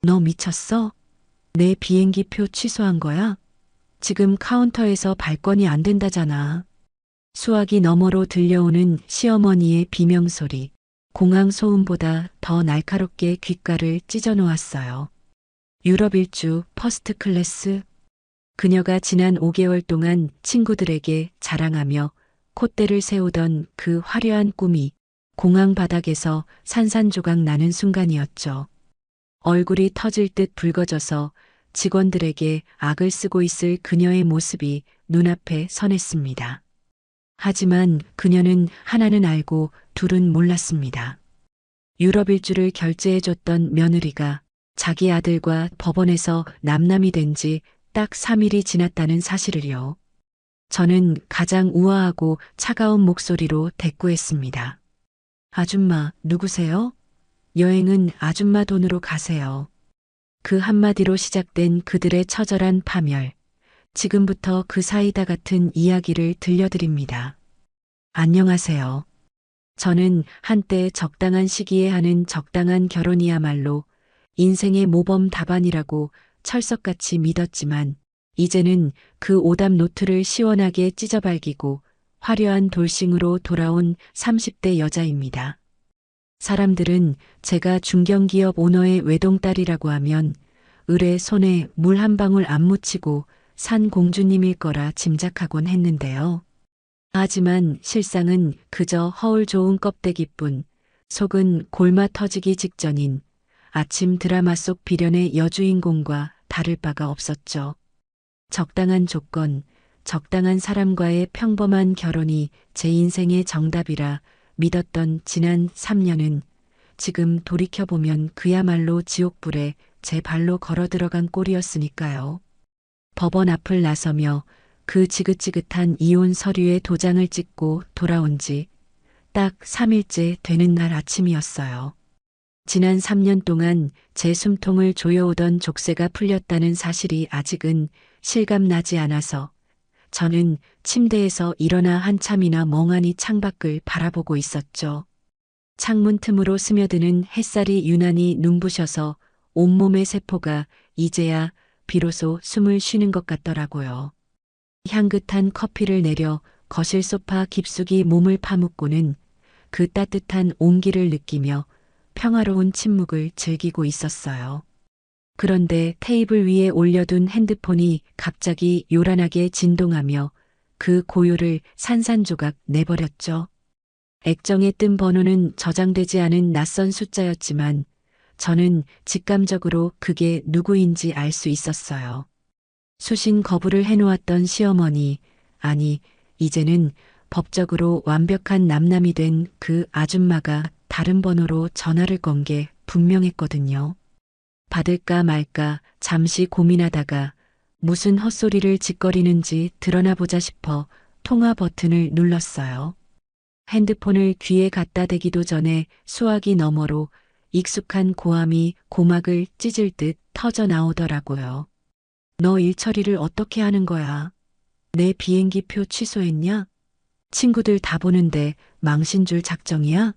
너 미쳤어? 내 비행기 표 취소한 거야? 지금 카운터에서 발권이 안 된다잖아. 수화기 너머로 들려오는 시어머니의 비명소리. 공항 소음보다 더 날카롭게 귓가를 찢어 놓았어요. 유럽 일주 퍼스트 클래스. 그녀가 지난 5개월 동안 친구들에게 자랑하며 콧대를 세우던 그 화려한 꿈이 공항 바닥에서 산산조각 나는 순간이었죠. 얼굴이 터질 듯 붉어져서 직원들에게 악을 쓰고 있을 그녀의 모습이 눈앞에 선했습니다. 하지만 그녀는 하나는 알고 둘은 몰랐습니다. 유럽 일주를 결제해줬던 며느리가 자기 아들과 법원에서 남남이 된 지 딱 3일이 지났다는 사실을요. 저는 가장 우아하고 차가운 목소리로 대꾸했습니다. 아줌마, 누구세요? 여행은 아줌마 돈으로 가세요. 그 한마디로 시작된 그들의 처절한 파멸. 지금부터 그 사이다 같은 이야기를 들려드립니다. 안녕하세요. 저는 한때 적당한 시기에 하는 적당한 결혼이야말로 인생의 모범 답안이라고 철석같이 믿었지만 이제는 그 오답 노트를 시원하게 찢어발기고 화려한 돌싱으로 돌아온 30대 여자입니다. 사람들은 제가 중견기업 오너의 외동딸이라고 하면 을의 손에 물 한 방울 안 묻히고 산 공주님일 거라 짐작하곤 했는데요. 하지만 실상은 그저 허울 좋은 껍데기뿐, 속은 골마 터지기 직전인 아침 드라마 속 비련의 여주인공과 다를 바가 없었죠. 적당한 조건, 적당한 사람과의 평범한 결혼이 제 인생의 정답이라 믿었던 지난 3년은 지금 돌이켜보면 그야말로 지옥불에 제 발로 걸어 들어간 꼴이었으니까요. 법원 앞을 나서며 그 지긋지긋한 이혼 서류에 도장을 찍고 돌아온 지 딱 3일째 되는 날 아침이었어요. 지난 3년 동안 제 숨통을 조여오던 족쇄가 풀렸다는 사실이 아직은 실감나지 않아서 저는 침대에서 일어나 한참이나 멍하니 창밖을 바라보고 있었죠. 창문 틈으로 스며드는 햇살이 유난히 눈부셔서 온몸의 세포가 이제야 비로소 숨을 쉬는 것 같더라고요. 향긋한 커피를 내려 거실 소파 깊숙이 몸을 파묻고는 그 따뜻한 온기를 느끼며 평화로운 침묵을 즐기고 있었어요. 그런데 테이블 위에 올려둔 핸드폰이 갑자기 요란하게 진동하며 그 고요를 산산조각 내버렸죠. 액정에 뜬 번호는 저장되지 않은 낯선 숫자였지만 저는 직감적으로 그게 누구인지 알 수 있었어요. 수신 거부를 해놓았던 시어머니, 아니, 이제는 법적으로 완벽한 남남이 된 그 아줌마가 다른 번호로 전화를 건 게 분명했거든요. 받을까 말까 잠시 고민하다가 무슨 헛소리를 짓거리는지 드러나 보자 싶어 통화 버튼을 눌렀어요. 핸드폰을 귀에 갖다 대기도 전에 수화기 너머로 익숙한 고함이 고막을 찢을 듯 터져 나오더라고요. 너 일 처리를 어떻게 하는 거야? 내 비행기 표 취소했냐? 친구들 다 보는데 망신 줄 작정이야?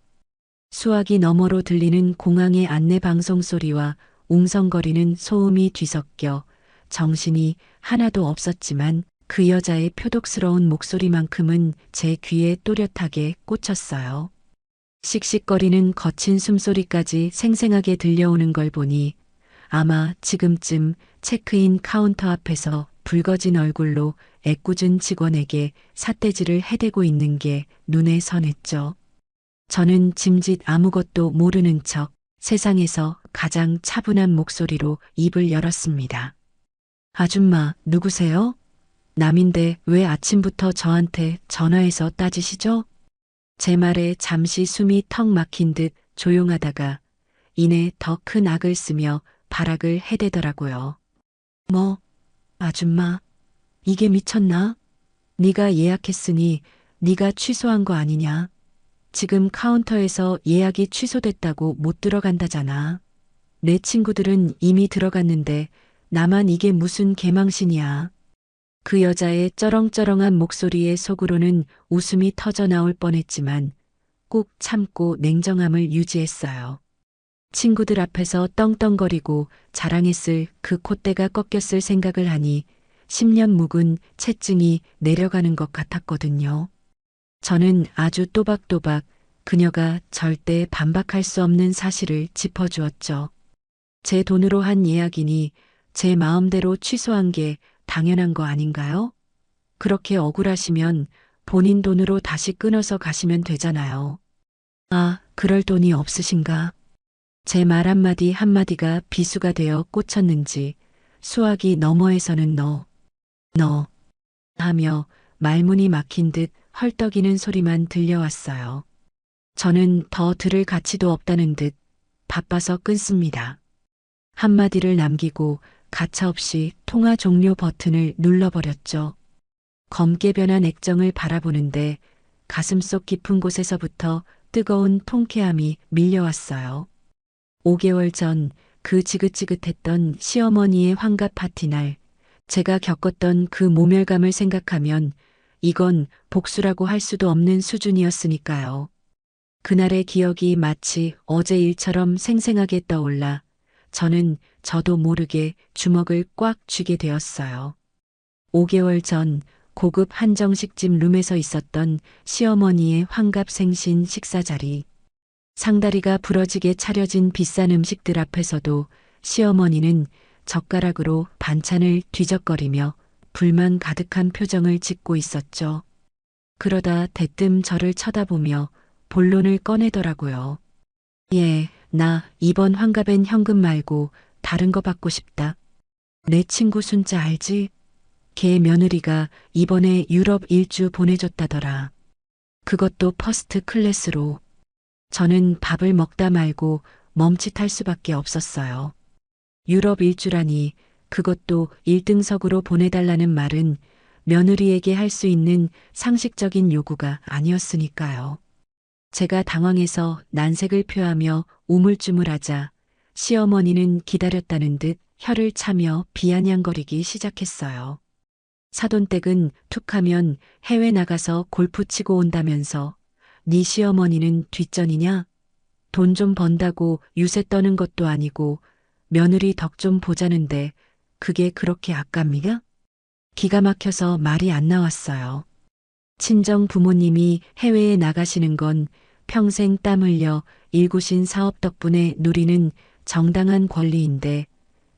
수화기 너머로 들리는 공항의 안내 방송 소리와 웅성거리는 소음이 뒤섞여 정신이 하나도 없었지만 그 여자의 표독스러운 목소리만큼은 제 귀에 또렷하게 꽂혔어요. 씩씩거리는 거친 숨소리까지 생생하게 들려오는 걸 보니 아마 지금쯤 체크인 카운터 앞에서 붉어진 얼굴로 애꿎은 직원에게 삿대질을 해대고 있는 게 눈에 선했죠. 저는 짐짓 아무것도 모르는 척 세상에서 가장 차분한 목소리로 입을 열었습니다. 아줌마, 누구세요? 남인데 왜 아침부터 저한테 전화해서 따지시죠? 제 말에 잠시 숨이 턱 막힌 듯 조용하다가 이내 더 큰 악을 쓰며 발악을 해대더라고요. 뭐, 아줌마, 이게 미쳤나? 네가 예약했으니 네가 취소한 거 아니냐? 지금 카운터에서 예약이 취소됐다고 못 들어간다잖아. 내 친구들은 이미 들어갔는데 나만 이게 무슨 개망신이야. 그 여자의 쩌렁쩌렁한 목소리에 속으로는 웃음이 터져 나올 뻔했지만 꾹 참고 냉정함을 유지했어요. 친구들 앞에서 떵떵거리고 자랑했을 그 콧대가 꺾였을 생각을 하니 10년 묵은 채증이 내려가는 것 같았거든요. 저는 아주 또박또박 그녀가 절대 반박할 수 없는 사실을 짚어주었죠. 제 돈으로 한 예약이니 제 마음대로 취소한 게 당연한 거 아닌가요? 그렇게 억울하시면 본인 돈으로 다시 끊어서 가시면 되잖아요. 아, 그럴 돈이 없으신가? 제 말 한마디 한마디가 비수가 되어 꽂혔는지 수화기 너머에서는 너 하며 말문이 막힌 듯 헐떡이는 소리만 들려왔어요. 저는 더 들을 가치도 없다는 듯 바빠서 끊습니다. 한마디를 남기고 가차없이 통화 종료 버튼을 눌러버렸죠. 검게 변한 액정을 바라보는데 가슴속 깊은 곳에서부터 뜨거운 통쾌함이 밀려왔어요. 5개월 전 그 지긋지긋했던 시어머니의 환갑 파티 날 제가 겪었던 그 모멸감을 생각하면 이건 복수라고 할 수도 없는 수준이었으니까요. 그날의 기억이 마치 어제 일처럼 생생하게 떠올라 저는 저도 모르게 주먹을 꽉 쥐게 되었어요. 5개월 전 고급 한정식집 룸에서 있었던 시어머니의 환갑 생신 식사 자리. 상다리가 부러지게 차려진 비싼 음식들 앞에서도 시어머니는 젓가락으로 반찬을 뒤적거리며 불만 가득한 표정을 짓고 있었죠. 그러다 대뜸 저를 쳐다보며 본론을 꺼내더라고요. 예, 나 이번 환갑엔 현금 말고 다른 거 받고 싶다. 내 친구 순자 알지? 걔 며느리가 이번에 유럽 일주 보내줬다더라. 그것도 퍼스트 클래스로. 저는 밥을 먹다 말고 멈칫할 수밖에 없었어요. 유럽 일주라니 그것도 1등석으로 보내달라는 말은 며느리에게 할 수 있는 상식적인 요구가 아니었으니까요. 제가 당황해서 난색을 표하며 우물쭈물하자 시어머니는 기다렸다는 듯 혀를 차며 비아냥거리기 시작했어요. 사돈댁은 툭하면 해외 나가서 골프 치고 온다면서 네 시어머니는 뒷전이냐? 돈 좀 번다고 유세 떠는 것도 아니고 며느리 덕 좀 보자는데 그게 그렇게 아깝니까? 기가 막혀서 말이 안 나왔어요. 친정 부모님이 해외에 나가시는 건 평생 땀 흘려 일구신 사업 덕분에 누리는 정당한 권리인데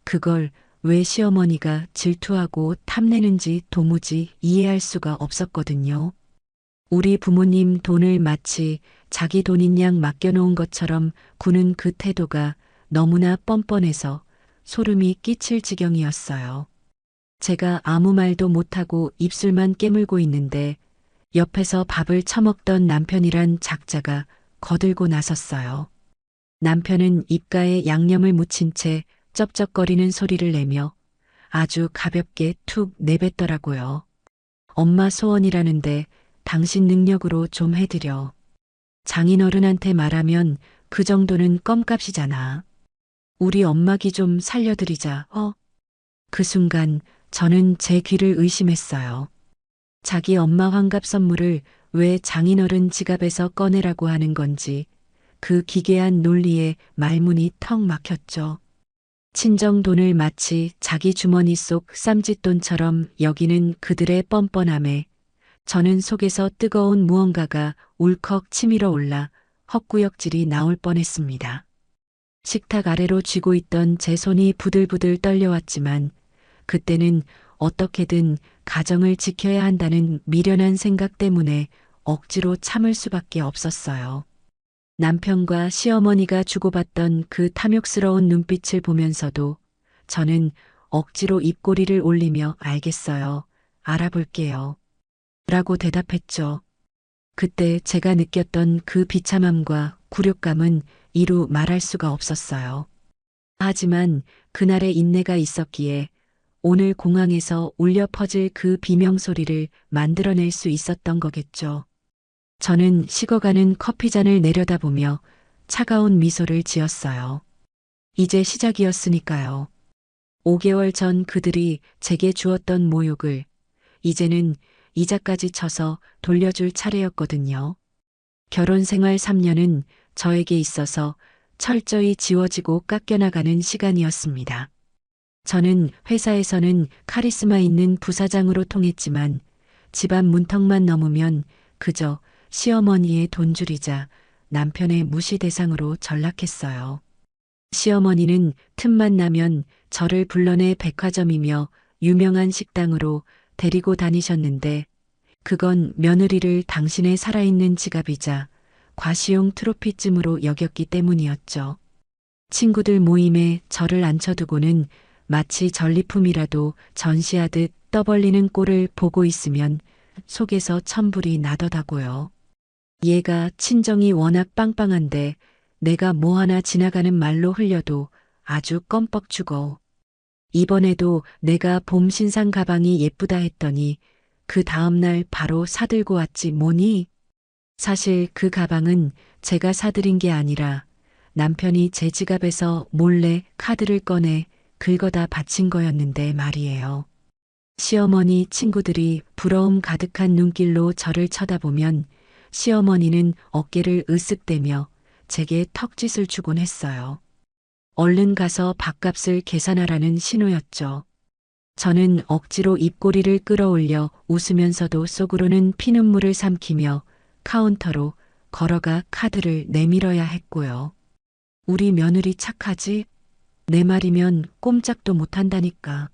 그걸 왜 시어머니가 질투하고 탐내는지 도무지 이해할 수가 없었거든요. 우리 부모님 돈을 마치 자기 돈인 양 맡겨놓은 것처럼 구는 그 태도가 너무나 뻔뻔해서 소름이 끼칠 지경이었어요. 제가 아무 말도 못하고 입술만 깨물고 있는데 옆에서 밥을 처먹던 남편이란 작자가 거들고 나섰어요. 남편은 입가에 양념을 묻힌 채 쩝쩝거리는 소리를 내며 아주 가볍게 툭 내뱉더라고요. 엄마 소원이라는데 당신 능력으로 좀 해드려. 장인어른한테 말하면 그 정도는 껌값이잖아. 우리 엄마 기 좀 살려드리자, 그 순간 저는 제 귀를 의심했어요. 자기 엄마 환갑 선물을 왜 장인어른 지갑에서 꺼내라고 하는 건지 그 기괴한 논리에 말문이 턱 막혔죠. 친정 돈을 마치 자기 주머니 속 쌈짓돈처럼 여기는 그들의 뻔뻔함에 저는 속에서 뜨거운 무언가가 울컥 치밀어 올라 헛구역질이 나올 뻔했습니다. 식탁 아래로 쥐고 있던 제 손이 부들부들 떨려왔지만 그때는 어떻게든 가정을 지켜야 한다는 미련한 생각 때문에 억지로 참을 수밖에 없었어요. 남편과 시어머니가 주고받던 그 탐욕스러운 눈빛을 보면서도 저는 억지로 입꼬리를 올리며 알겠어요. 알아볼게요. 라고 대답했죠. 그때 제가 느꼈던 그 비참함과 굴욕감은 이루 말할 수가 없었어요. 하지만 그날의 인내가 있었기에 오늘 공항에서 울려 퍼질 그 비명소리를 만들어낼 수 있었던 거겠죠. 저는 식어가는 커피잔을 내려다보며 차가운 미소를 지었어요. 이제 시작이었으니까요. 5개월 전 그들이 제게 주었던 모욕을 이제는 이자까지 쳐서 돌려줄 차례였거든요. 결혼 생활 3년은 저에게 있어서 철저히 지워지고 깎여나가는 시간이었습니다. 저는 회사에서는 카리스마 있는 부사장으로 통했지만 집안 문턱만 넘으면 그저 시어머니의 돈줄이자 남편의 무시 대상으로 전락했어요. 시어머니는 틈만 나면 저를 불러내 백화점이며 유명한 식당으로 데리고 다니셨는데 그건 며느리를 당신의 살아있는 지갑이자 과시용 트로피쯤으로 여겼기 때문이었죠. 친구들 모임에 저를 앉혀두고는 마치 전리품이라도 전시하듯 떠벌리는 꼴을 보고 있으면 속에서 천불이 나더라고요. 얘가 친정이 워낙 빵빵한데 내가 뭐 하나 지나가는 말로 흘려도 아주 껌뻑 죽어. 이번에도 내가 봄 신상 가방이 예쁘다 했더니 그 다음날 바로 사들고 왔지 뭐니? 사실 그 가방은 제가 사들인 게 아니라 남편이 제 지갑에서 몰래 카드를 꺼내 긁어다 바친 거였는데 말이에요. 시어머니 친구들이 부러움 가득한 눈길로 저를 쳐다보면 시어머니는 어깨를 으쓱대며 제게 턱짓을 주곤 했어요. 얼른 가서 밥값을 계산하라는 신호였죠. 저는 억지로 입꼬리를 끌어올려 웃으면서도 속으로는 피눈물을 삼키며 카운터로 걸어가 카드를 내밀어야 했고요. 우리 며느리 착하지? 내 말이면 꼼짝도 못한다니까.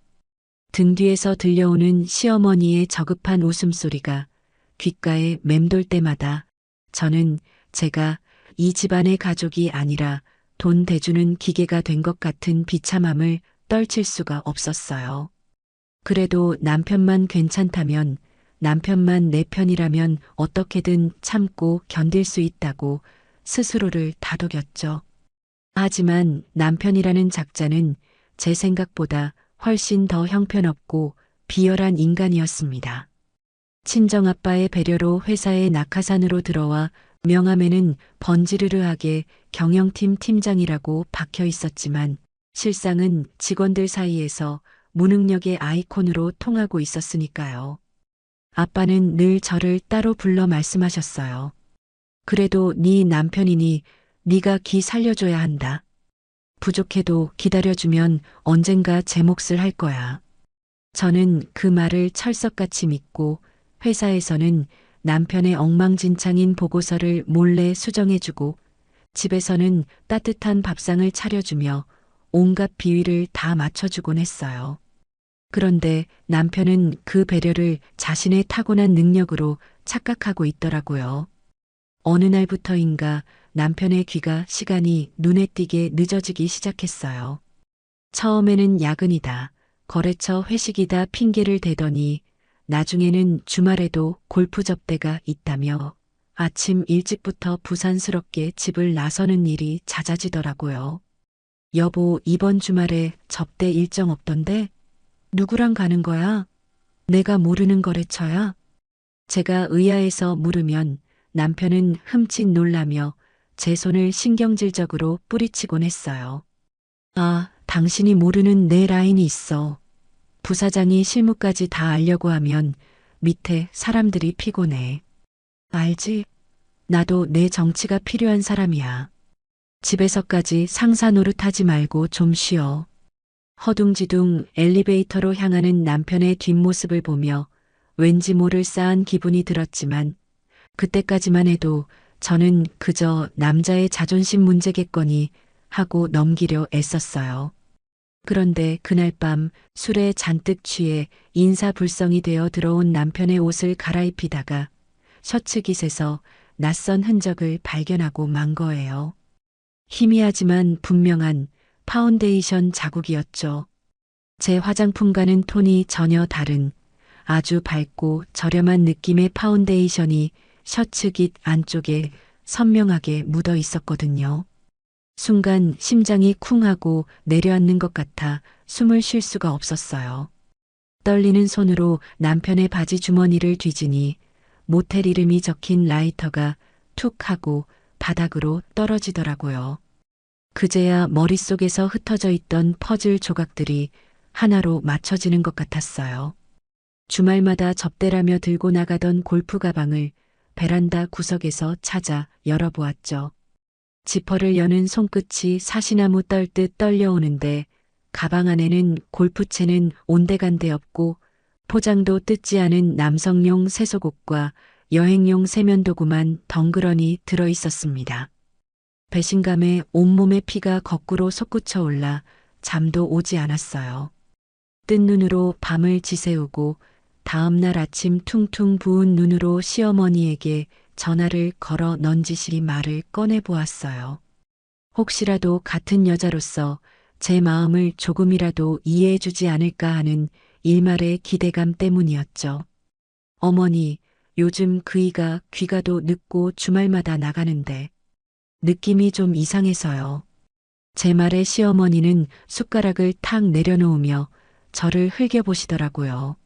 등 뒤에서 들려오는 시어머니의 저급한 웃음소리가 귓가에 맴돌 때마다 저는 제가 이 집안의 가족이 아니라 돈 대주는 기계가 된 것 같은 비참함을 떨칠 수가 없었어요. 그래도 남편만 괜찮다면, 남편만 내 편이라면 어떻게든 참고 견딜 수 있다고 스스로를 다독였죠. 하지만 남편이라는 작자는 제 생각보다 훨씬 더 형편없고 비열한 인간이었습니다. 친정아빠의 배려로 회사에 낙하산으로 들어와 명함에는 번지르르하게 경영팀 팀장이라고 박혀 있었지만 실상은 직원들 사이에서 무능력의 아이콘으로 통하고 있었으니까요. 아빠는 늘 저를 따로 불러 말씀하셨어요. 그래도 네 남편이니 네가 기 살려줘야 한다. 부족해도 기다려주면 언젠가 제 몫을 할 거야. 저는 그 말을 철석같이 믿고 회사에서는 남편의 엉망진창인 보고서를 몰래 수정해주고 집에서는 따뜻한 밥상을 차려주며 온갖 비위를 다 맞춰주곤 했어요. 그런데 남편은 그 배려를 자신의 타고난 능력으로 착각하고 있더라고요. 어느 날부터인가 남편의 귀가 시간이 눈에 띄게 늦어지기 시작했어요. 처음에는 야근이다, 거래처 회식이다 핑계를 대더니 나중에는 주말에도 골프 접대가 있다며 아침 일찍부터 부산스럽게 집을 나서는 일이 잦아지더라고요. 여보, 이번 주말에 접대 일정 없던데? 누구랑 가는 거야? 내가 모르는 거래처야? 제가 의아해서 물으면 남편은 흠칫 놀라며 제 손을 신경질적으로 뿌리치곤 했어요. 아, 당신이 모르는 내 라인이 있어. 부사장이 실무까지 다 알려고 하면 밑에 사람들이 피곤해. 알지? 나도 내 정치가 필요한 사람이야. 집에서까지 상사 노릇하지 말고 좀 쉬어. 허둥지둥 엘리베이터로 향하는 남편의 뒷모습을 보며 왠지 모를 싸한 기분이 들었지만 그때까지만 해도 저는 그저 남자의 자존심 문제겠거니 하고 넘기려 애썼어요. 그런데 그날 밤 술에 잔뜩 취해 인사불성이 되어 들어온 남편의 옷을 갈아입히다가 셔츠 깃에서 낯선 흔적을 발견하고 만 거예요. 희미하지만 분명한 파운데이션 자국이었죠. 제 화장품과는 톤이 전혀 다른 아주 밝고 저렴한 느낌의 파운데이션이 셔츠 깃 안쪽에 선명하게 묻어 있었거든요. 순간 심장이 쿵하고 내려앉는 것 같아 숨을 쉴 수가 없었어요. 떨리는 손으로 남편의 바지 주머니를 뒤지니 모텔 이름이 적힌 라이터가 툭 하고 바닥으로 떨어지더라고요. 그제야 머릿속에서 흩어져 있던 퍼즐 조각들이 하나로 맞춰지는 것 같았어요. 주말마다 접대라며 들고 나가던 골프 가방을 베란다 구석에서 찾아 열어보았죠. 지퍼를 여는 손끝이 사시나무 떨듯 떨려오는데 가방 안에는 골프채는 온데간데 없고 포장도 뜯지 않은 남성용 세속옷과 여행용 세면도구만 덩그러니 들어 있었습니다. 배신감에 온몸의 피가 거꾸로 솟구쳐 올라 잠도 오지 않았어요. 뜬 눈으로 밤을 지새우고 다음날 아침 퉁퉁 부은 눈으로 시어머니에게 전화를 걸어 넌지시 말을 꺼내 보았어요. 혹시라도 같은 여자로서 제 마음을 조금이라도 이해해 주지 않을까 하는 일말의 기대감 때문이었죠. 어머니, 요즘 그이가 귀가도 늦고 주말마다 나가는데 느낌이 좀 이상해서요. 제 말에 시어머니는 숟가락을 탁 내려놓으며 저를 흘겨보시더라고요.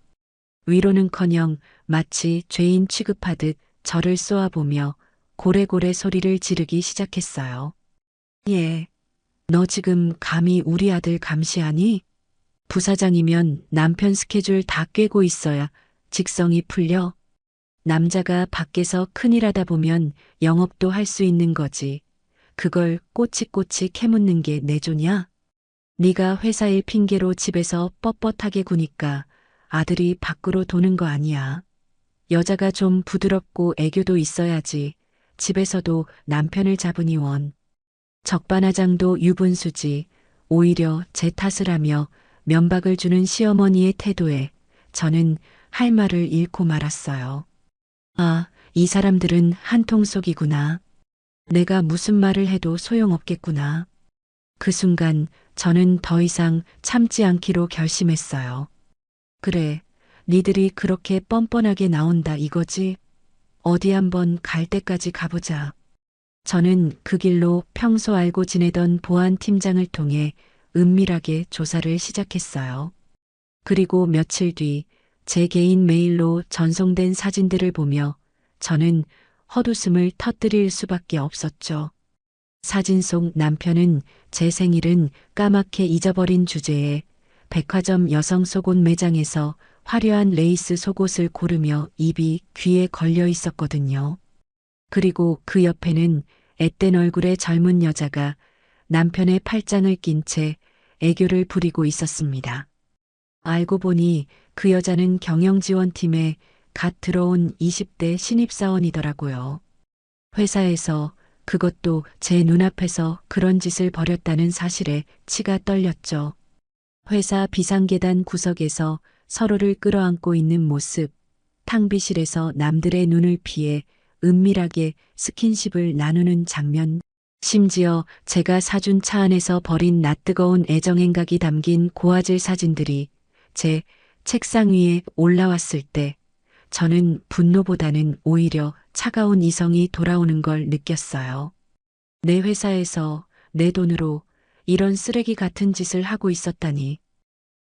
위로는커녕 마치 죄인 취급하듯 저를 쏘아보며 고래고래 소리를 지르기 시작했어요. 예, 너 지금 감히 우리 아들 감시하니? 부사장이면 남편 스케줄 다 꿰고 있어야 직성이 풀려. 남자가 밖에서 큰일 하다 보면 영업도 할 수 있는 거지. 그걸 꼬치꼬치 캐묻는 게 내 조냐? 네가 회사 일 핑계로 집에서 뻣뻣하게 구니까 아들이 밖으로 도는 거 아니야. 여자가 좀 부드럽고 애교도 있어야지. 집에서도 남편을 잡으니 원. 적반하장도 유분수지. 오히려 제 탓을 하며 면박을 주는 시어머니의 태도에 저는 할 말을 잃고 말았어요. 아, 이 사람들은 한통속이구나. 내가 무슨 말을 해도 소용없겠구나. 그 순간 저는 더 이상 참지 않기로 결심했어요. 그래, 니들이 그렇게 뻔뻔하게 나온다 이거지? 어디 한번 갈 때까지 가보자. 저는 그 길로 평소 알고 지내던 보안팀장을 통해 은밀하게 조사를 시작했어요. 그리고 며칠 뒤 제 개인 메일로 전송된 사진들을 보며 저는 헛웃음을 터뜨릴 수밖에 없었죠. 사진 속 남편은 제 생일은 까맣게 잊어버린 주제에 백화점 여성 속옷 매장에서 화려한 레이스 속옷을 고르며 입이 귀에 걸려 있었거든요. 그리고 그 옆에는 앳된 얼굴의 젊은 여자가 남편의 팔짱을 낀 채 애교를 부리고 있었습니다. 알고 보니 그 여자는 경영지원팀에 갓 들어온 20대 신입사원이더라고요. 회사에서 그것도 제 눈앞에서 그런 짓을 벌였다는 사실에 치가 떨렸죠. 회사 비상계단 구석에서 서로를 끌어안고 있는 모습, 탕비실에서 남들의 눈을 피해 은밀하게 스킨십을 나누는 장면, 심지어 제가 사준 차 안에서 버린 낯뜨거운 애정행각이 담긴 고화질 사진들이 제 책상 위에 올라왔을 때 저는 분노보다는 오히려 차가운 이성이 돌아오는 걸 느꼈어요. 내 회사에서 내 돈으로 이런 쓰레기 같은 짓을 하고 있었다니.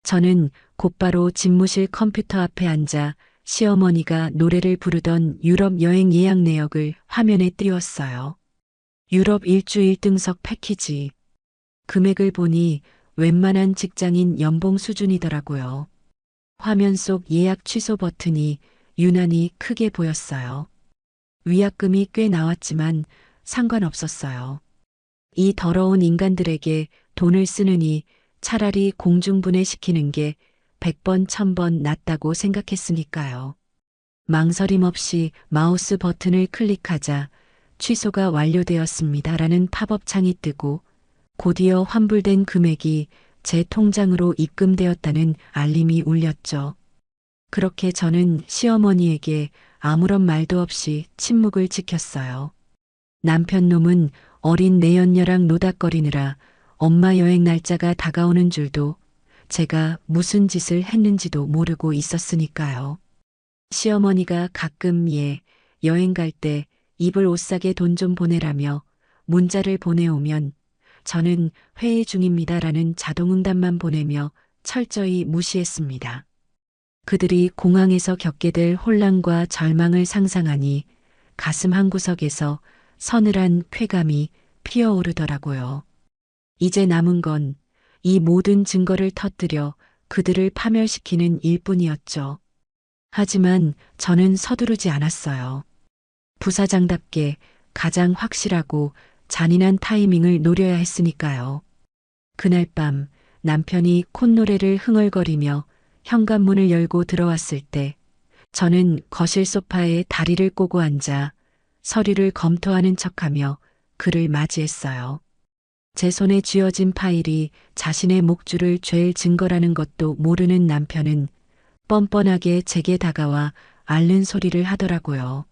저는 곧바로 집무실 컴퓨터 앞에 앉아 시어머니가 노래를 부르던 유럽 여행 예약 내역을 화면에 띄웠어요. 유럽 일주일 등석 패키지. 금액을 보니 웬만한 직장인 연봉 수준이더라고요. 화면 속 예약 취소 버튼이 유난히 크게 보였어요. 위약금이 꽤 나왔지만 상관없었어요. 이 더러운 인간들에게 돈을 쓰느니 차라리 공중분해시키는 게 100번 1000번 낫다고 생각했으니까요. 망설임 없이 마우스 버튼을 클릭하자 취소가 완료되었습니다라는 팝업창이 뜨고 곧이어 환불된 금액이 제 통장으로 입금되었다는 알림이 울렸죠. 그렇게 저는 시어머니에게 아무런 말도 없이 침묵을 지켰어요. 남편 놈은 어린 내연녀랑 노닥거리느라 엄마 여행 날짜가 다가오는 줄도 제가 무슨 짓을 했는지도 모르고 있었으니까요. 시어머니가 가끔 여행 갈 때 입을 옷싸게 돈 좀 보내라며 문자를 보내오면 저는 회의 중입니다라는 자동응답만 보내며 철저히 무시했습니다. 그들이 공항에서 겪게 될 혼란과 절망을 상상하니 가슴 한구석에서 서늘한 쾌감이 피어오르더라고요. 이제 남은 건 이 모든 증거를 터뜨려 그들을 파멸시키는 일뿐이었죠. 하지만 저는 서두르지 않았어요. 부사장답게 가장 확실하고 잔인한 타이밍을 노려야 했으니까요. 그날 밤 남편이 콧노래를 흥얼거리며 현관문을 열고 들어왔을 때 저는 거실 소파에 다리를 꼬고 앉아 서류를 검토하는 척하며 그를 맞이했어요. 제 손에 쥐어진 파일이 자신의 목줄을 죄일 증거라는 것도 모르는 남편은 뻔뻔하게 제게 다가와 앓는 소리를 하더라고요.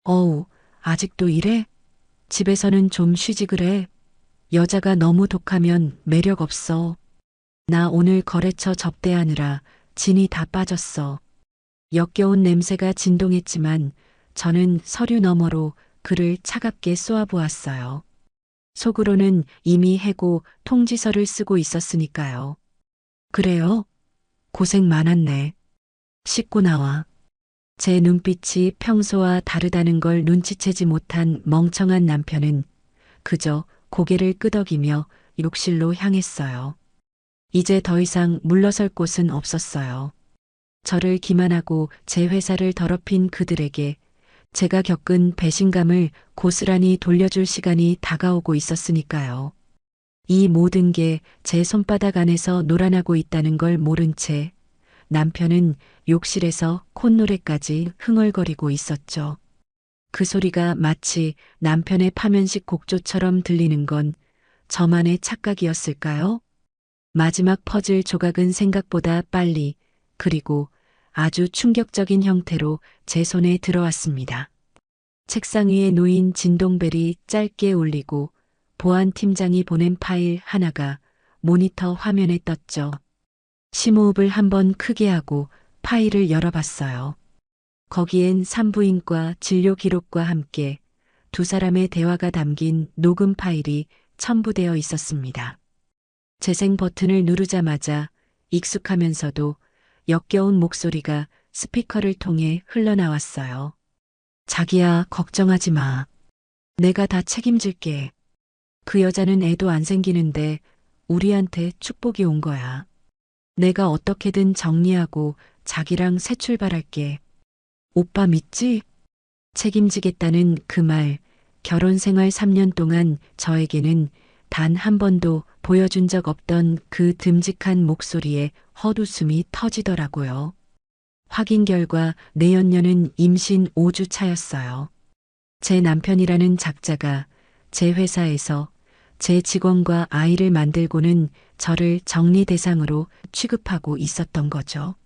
어우, 아직도 이래? 집에서는 좀 쉬지 그래. 여자가 너무 독하면 매력 없어. 나 오늘 거래처 접대하느라 진이 다 빠졌어. 역겨운 냄새가 진동했지만 저는 서류 너머로 그를 차갑게 쏘아보았어요. 속으로는 이미 해고 통지서를 쓰고 있었으니까요. 그래요? 고생 많았네. 씻고 나와. 제 눈빛이 평소와 다르다는 걸 눈치채지 못한 멍청한 남편은 그저 고개를 끄덕이며 욕실로 향했어요. 이제 더 이상 물러설 곳은 없었어요. 저를 기만하고 제 회사를 더럽힌 그들에게 제가 겪은 배신감을 고스란히 돌려줄 시간이 다가오고 있었으니까요. 이 모든 게 제 손바닥 안에서 놀아나고 있다는 걸 모른 채 남편은 욕실에서 콧노래까지 흥얼거리고 있었죠. 그 소리가 마치 남편의 파면식 곡조처럼 들리는 건 저만의 착각이었을까요? 마지막 퍼즐 조각은 생각보다 빨리 그리고 아주 충격적인 형태로 제 손에 들어왔습니다. 책상 위에 놓인 진동벨이 짧게 울리고 보안팀장이 보낸 파일 하나가 모니터 화면에 떴죠. 심호흡을 한번 크게 하고 파일을 열어봤어요. 거기엔 산부인과 진료 기록과 함께 두 사람의 대화가 담긴 녹음 파일이 첨부되어 있었습니다. 재생 버튼을 누르자마자 익숙하면서도 역겨운 목소리가 스피커를 통해 흘러나왔어요. 자기야, 걱정하지 마. 내가 다 책임질게. 그 여자는 애도 안 생기는데 우리한테 축복이 온 거야. 내가 어떻게든 정리하고 자기랑 새 출발할게. 오빠 믿지? 책임지겠다는 그 말, 결혼 생활 3년 동안 저에게는 단 한 번도 보여준 적 없던 그 듬직한 목소리에 헛웃음이 터지더라고요. 확인 결과 내연녀는 임신 5주 차였어요. 제 남편이라는 작자가 제 회사에서 제 직원과 아이를 만들고는 저를 정리 대상으로 취급하고 있었던 거죠.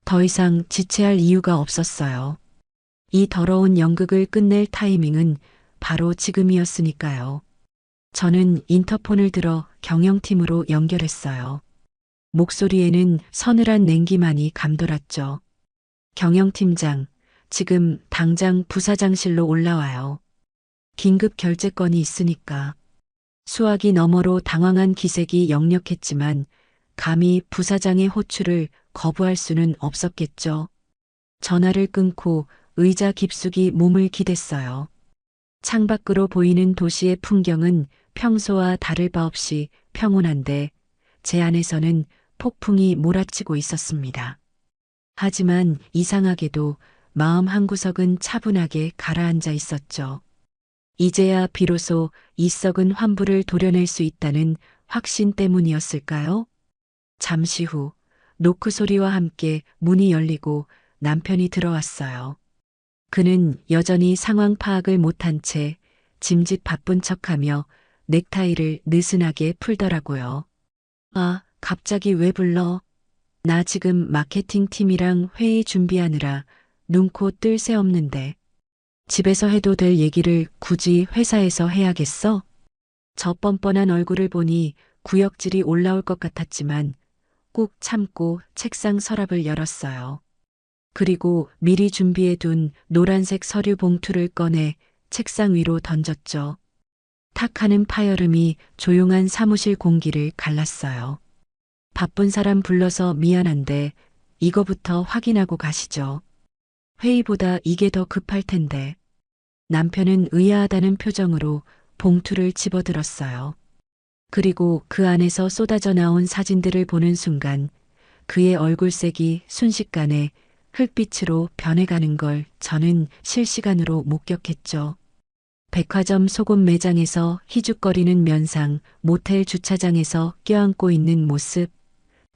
더 이상 지체할 이유가 없었어요. 이 더러운 연극을 끝낼 타이밍은 바로 지금이었으니까요. 저는 인터폰을 들어 경영팀으로 연결했어요. 목소리에는 서늘한 냉기만이 감돌았죠. 경영팀장, 지금 당장 부사장실로 올라와요. 긴급 결제 건이 있으니까. 수화기 너머로 당황한 기색이 역력했지만 감히 부사장의 호출을 거부할 수는 없었겠죠. 전화를 끊고 의자 깊숙이 몸을 기댔어요. 창밖으로 보이는 도시의 풍경은 평소와 다를 바 없이 평온한데 제 안에서는 폭풍이 몰아치고 있었습니다. 하지만 이상하게도 마음 한구석은 차분하게 가라앉아 있었죠. 이제야 비로소 이 썩은 환부를 도려낼 수 있다는 확신 때문이었을까요? 잠시 후 노크 소리와 함께 문이 열리고 남편이 들어왔어요. 그는 여전히 상황 파악을 못한 채 짐짓 바쁜 척하며 넥타이를 느슨하게 풀더라고요. 아, 갑자기 왜 불러? 나 지금 마케팅 팀이랑 회의 준비하느라 눈코 뜰 새 없는데. 집에서 해도 될 얘기를 굳이 회사에서 해야겠어? 저 뻔뻔한 얼굴을 보니 구역질이 올라올 것 같았지만 꾹 참고 책상 서랍을 열었어요. 그리고 미리 준비해둔 노란색 서류 봉투를 꺼내 책상 위로 던졌죠. 탁 하는 파열음이 조용한 사무실 공기를 갈랐어요. 바쁜 사람 불러서 미안한데 이거부터 확인하고 가시죠. 회의보다 이게 더 급할 텐데. 남편은 의아하다는 표정으로 봉투를 집어들었어요. 그리고 그 안에서 쏟아져 나온 사진들을 보는 순간 그의 얼굴색이 순식간에 흙빛으로 변해가는 걸 저는 실시간으로 목격했죠. 백화점 속옷 매장에서 희죽거리는 면상, 모텔 주차장에서 껴안고 있는 모습,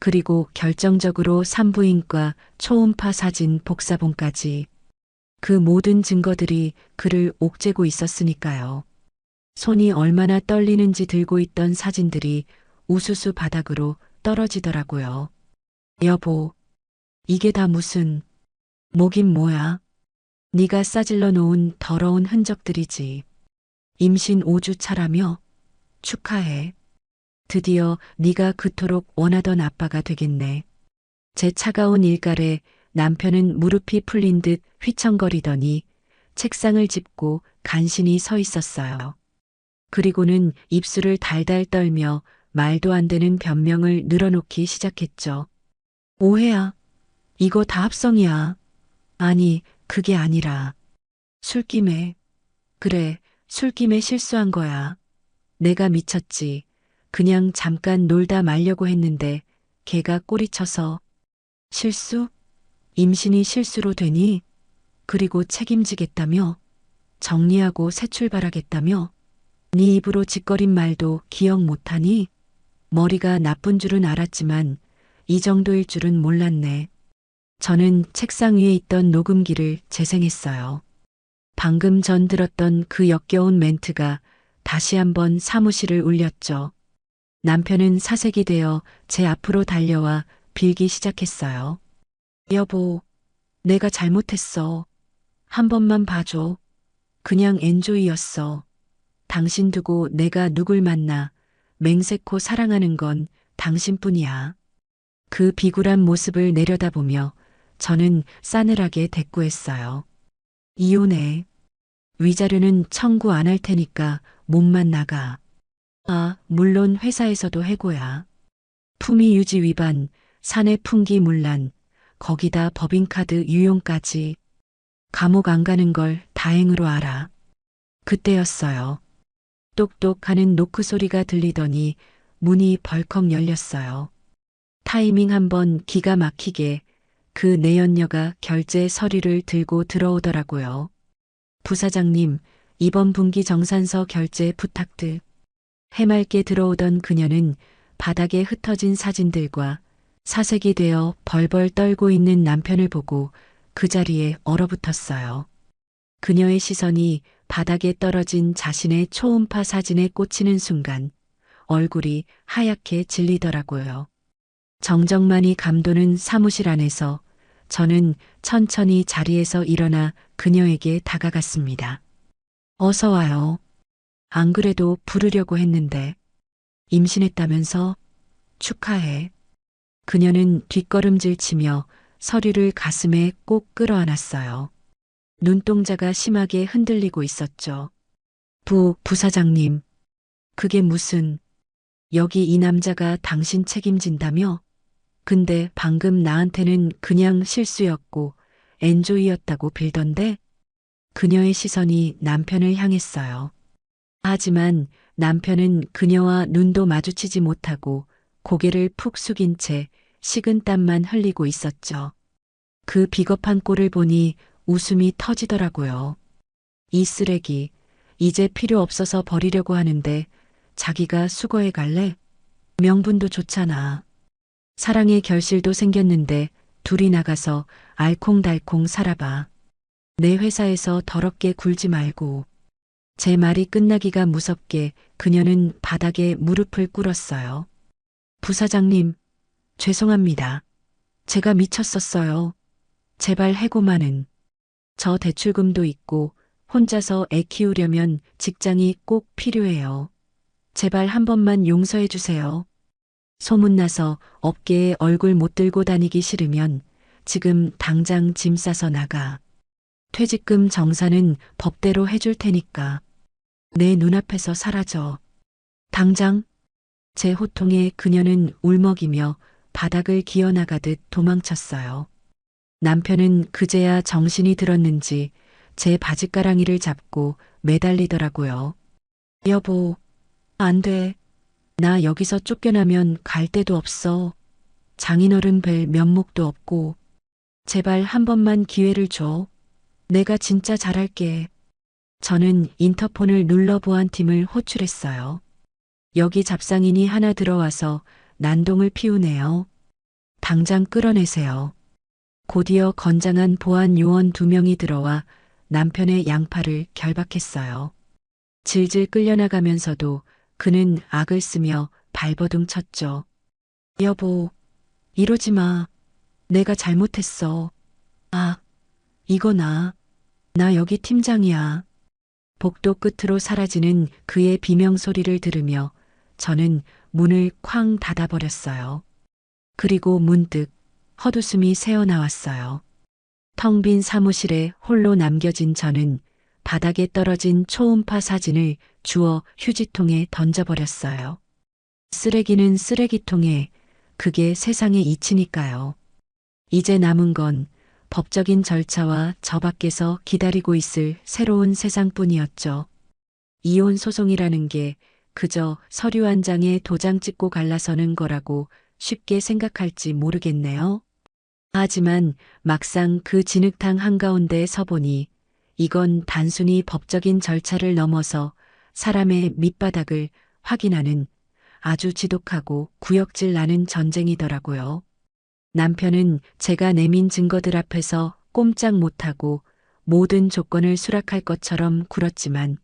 그리고 결정적으로 산부인과 초음파 사진 복사본까지. 그 모든 증거들이 그를 옥죄고 있었으니까요. 손이 얼마나 떨리는지 들고 있던 사진들이 우수수 바닥으로 떨어지더라고요. 여보, 이게 다 무슨, 뭐긴 뭐야. 네가 싸질러 놓은 더러운 흔적들이지. 임신 5주 차라며? 축하해. 드디어 네가 그토록 원하던 아빠가 되겠네. 제 차가운 일갈에 남편은 무릎이 풀린 듯 휘청거리더니 책상을 짚고 간신히 서 있었어요. 그리고는 입술을 달달 떨며 말도 안 되는 변명을 늘어놓기 시작했죠. 오해야. 이거 다 합성이야. 아니, 그게 아니라. 술김에. 그래, 술김에 실수한 거야. 내가 미쳤지. 그냥 잠깐 놀다 말려고 했는데 걔가 꼬리쳐서. 실수? 임신이 실수로 되니? 그리고 책임지겠다며? 정리하고 새 출발하겠다며? 네 입으로 짓거린 말도 기억 못하니? 머리가 나쁜 줄은 알았지만 이 정도일 줄은 몰랐네. 저는 책상 위에 있던 녹음기를 재생했어요. 방금 전 들었던 그 역겨운 멘트가 다시 한번 사무실을 울렸죠. 남편은 사색이 되어 제 앞으로 달려와 빌기 시작했어요. 여보, 내가 잘못했어. 한 번만 봐줘. 그냥 엔조이였어. 당신 두고 내가 누굴 만나 맹세코 사랑하는 건 당신뿐이야. 그 비굴한 모습을 내려다보며 저는 싸늘하게 대꾸했어요. 이혼해. 위자료는 청구 안 할 테니까 몸만 나가. 아, 물론 회사에서도 해고야. 품위 유지 위반, 사내 풍기 문란, 거기다 법인카드 유용까지. 감옥 안 가는 걸 다행으로 알아. 그때였어요. 똑똑 하는 노크 소리가 들리더니 문이 벌컥 열렸어요. 타이밍 한번 기가 막히게 그 내연녀가 결제 서류를 들고 들어오더라고요. 부사장님, 이번 분기 정산서 결제 부탁드. 해맑게 들어오던 그녀는 바닥에 흩어진 사진들과 사색이 되어 벌벌 떨고 있는 남편을 보고 그 자리에 얼어붙었어요. 그녀의 시선이 바닥에 떨어진 자신의 초음파 사진에 꽂히는 순간 얼굴이 하얗게 질리더라고요. 정적만이 감도는 사무실 안에서 저는 천천히 자리에서 일어나 그녀에게 다가갔습니다. 어서 와요. 안 그래도 부르려고 했는데. 임신했다면서? 축하해. 그녀는 뒷걸음질 치며 서류를 가슴에 꼭 끌어안았어요. 눈동자가 심하게 흔들리고 있었죠. 부사장님. 그게 무슨, 여기 이 남자가 당신 책임진다며? 근데 방금 나한테는 그냥 실수였고 엔조이였다고 빌던데? 그녀의 시선이 남편을 향했어요. 하지만 남편은 그녀와 눈도 마주치지 못하고 고개를 푹 숙인 채 식은땀만 흘리고 있었죠. 그 비겁한 꼴을 보니 웃음이 터지더라고요. 이 쓰레기, 이제 필요 없어서 버리려고 하는데 자기가 수거해 갈래? 명분도 좋잖아. 사랑의 결실도 생겼는데 둘이 나가서 알콩달콩 살아봐. 내 회사에서 더럽게 굴지 말고. 제 말이 끝나기가 무섭게 그녀는 바닥에 무릎을 꿇었어요. 부사장님, 죄송합니다. 제가 미쳤었어요. 제발 해고만은. 저 대출금도 있고 혼자서 애 키우려면 직장이 꼭 필요해요. 제발 한 번만 용서해 주세요. 소문나서 업계에 얼굴 못 들고 다니기 싫으면 지금 당장 짐 싸서 나가. 퇴직금 정산은 법대로 해줄 테니까. 내 눈앞에서 사라져. 당장. 제 호통에 그녀는 울먹이며 바닥을 기어나가듯 도망쳤어요. 남편은 그제야 정신이 들었는지 제 바짓가랑이를 잡고 매달리더라고요. 여보, 안 돼. 나 여기서 쫓겨나면 갈 데도 없어. 장인어른 뵐 면목도 없고. 제발 한 번만 기회를 줘. 내가 진짜 잘할게. 저는 인터폰을 눌러 보안팀을 호출했어요. 여기 잡상인이 하나 들어와서 난동을 피우네요. 당장 끌어내세요. 곧이어 건장한 보안 요원 2명이 들어와 남편의 양팔을 결박했어요. 질질 끌려나가면서도 그는 악을 쓰며 발버둥 쳤죠. 여보, 이러지 마. 내가 잘못했어. 아, 이거 나 여기 팀장이야. 복도 끝으로 사라지는 그의 비명소리를 들으며 저는 문을 쾅 닫아버렸어요. 그리고 문득 헛웃음이 새어나왔어요. 텅 빈 사무실에 홀로 남겨진 저는 바닥에 떨어진 초음파 사진을 주워 휴지통에 던져버렸어요. 쓰레기는 쓰레기통에, 그게 세상의 이치니까요. 이제 남은 건 법적인 절차와 저 밖에서 기다리고 있을 새로운 세상뿐이었죠. 이혼 소송이라는 게 그저 서류 한 장에 도장 찍고 갈라서는 거라고 쉽게 생각할지 모르겠네요. 하지만 막상 그 진흙탕 한가운데 서보니 이건 단순히 법적인 절차를 넘어서 사람의 밑바닥을 확인하는 아주 지독하고 구역질 나는 전쟁이더라고요. 남편은 제가 내민 증거들 앞에서 꼼짝 못하고 모든 조건을 수락할 것처럼 굴었지만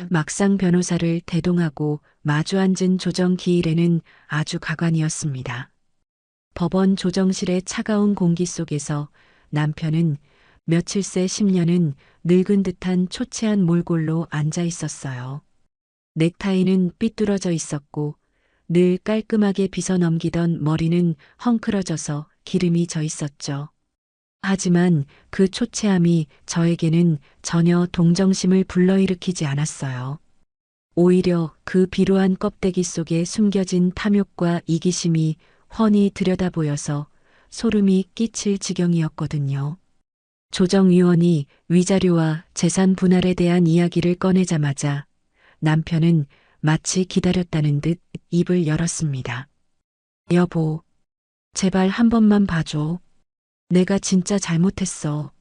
막상 변호사를 대동하고 마주 앉은 조정기일에는 아주 가관이었습니다. 법원 조정실의 차가운 공기 속에서 남편은 며칠 새 10년은 늙은 듯한 초췌한 몰골로 앉아 있었어요. 넥타이는 삐뚤어져 있었고 늘 깔끔하게 빗어 넘기던 머리는 헝클어져서 기름이 져 있었죠. 하지만 그 초췌함이 저에게는 전혀 동정심을 불러일으키지 않았어요. 오히려 그 비루한 껍데기 속에 숨겨진 탐욕과 이기심이 훤히 들여다보여서 소름이 끼칠 지경이었거든요. 조정위원이 위자료와 재산 분할에 대한 이야기를 꺼내자마자 남편은 마치 기다렸다는 듯 입을 열었습니다. 여보, 제발 한 번만 봐줘. 내가 진짜 잘못했어.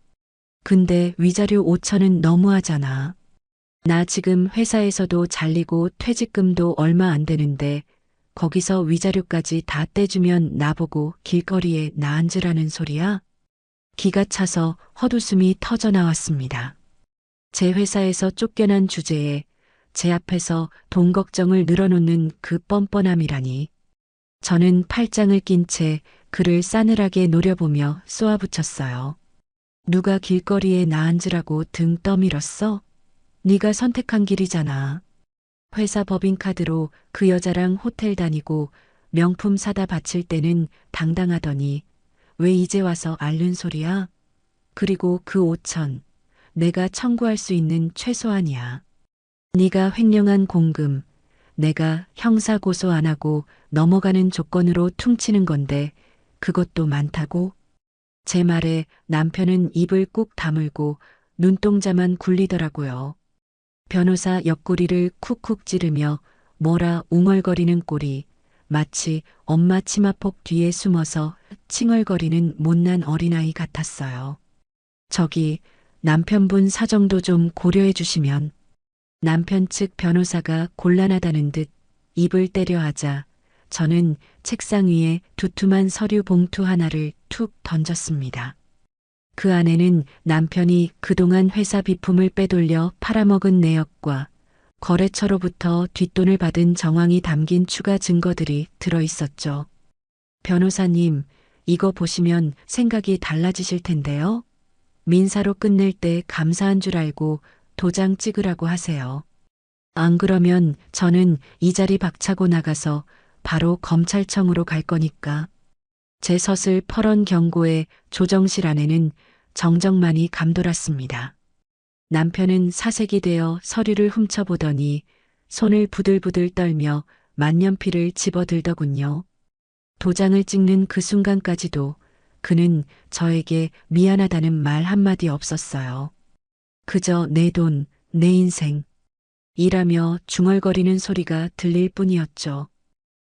근데 위자료 5천은 너무하잖아. 나 지금 회사에서도 잘리고 퇴직금도 얼마 안 되는데 거기서 위자료까지 다 떼주면 나보고 길거리에 나앉으라는 소리야? 기가 차서 헛웃음이 터져 나왔습니다. 제 회사에서 쫓겨난 주제에 제 앞에서 돈 걱정을 늘어놓는 그 뻔뻔함이라니. 저는 팔짱을 낀 채 그를 싸늘하게 노려보며 쏘아붙였어요. 누가 길거리에 나앉으라고 등 떠밀었어? 네가 선택한 길이잖아. 회사 법인카드로 그 여자랑 호텔 다니고 명품 사다 바칠 때는 당당하더니 왜 이제 와서 앓는 소리야? 그리고 그 5천, 내가 청구할 수 있는 최소한이야. 네가 횡령한 공금, 내가 형사 고소 안 하고 넘어가는 조건으로 퉁치는 건데 그것도 많다고? 제 말에 남편은 입을 꾹 다물고 눈동자만 굴리더라고요. 변호사 옆구리를 쿡쿡 찌르며 뭐라 웅얼거리는 꼴이 마치 엄마 치마폭 뒤에 숨어서 칭얼거리는 못난 어린아이 같았어요. 저기 남편분 사정도 좀 고려해 주시면. 남편 측 변호사가 곤란하다는 듯 입을 때려 하자 저는 책상 위에 두툼한 서류 봉투 하나를 툭 던졌습니다. 그 안에는 남편이 그동안 회사 비품을 빼돌려 팔아먹은 내역과 거래처로부터 뒷돈을 받은 정황이 담긴 추가 증거들이 들어 있었죠. 변호사님, 이거 보시면 생각이 달라지실 텐데요. 민사로 끝낼 때 감사한 줄 알고 도장 찍으라고 하세요. 안 그러면 저는 이 자리 박차고 나가서 바로 검찰청으로 갈 거니까. 제 서슬 퍼런 경고에 조정실 안에는 정적만이 감돌았습니다. 남편은 사색이 되어 서류를 훔쳐보더니 손을 부들부들 떨며 만년필을 집어들더군요. 도장을 찍는 그 순간까지도 그는 저에게 미안하다는 말 한마디 없었어요. 그저 내 돈, 내 인생, 이라며 중얼거리는 소리가 들릴 뿐이었죠.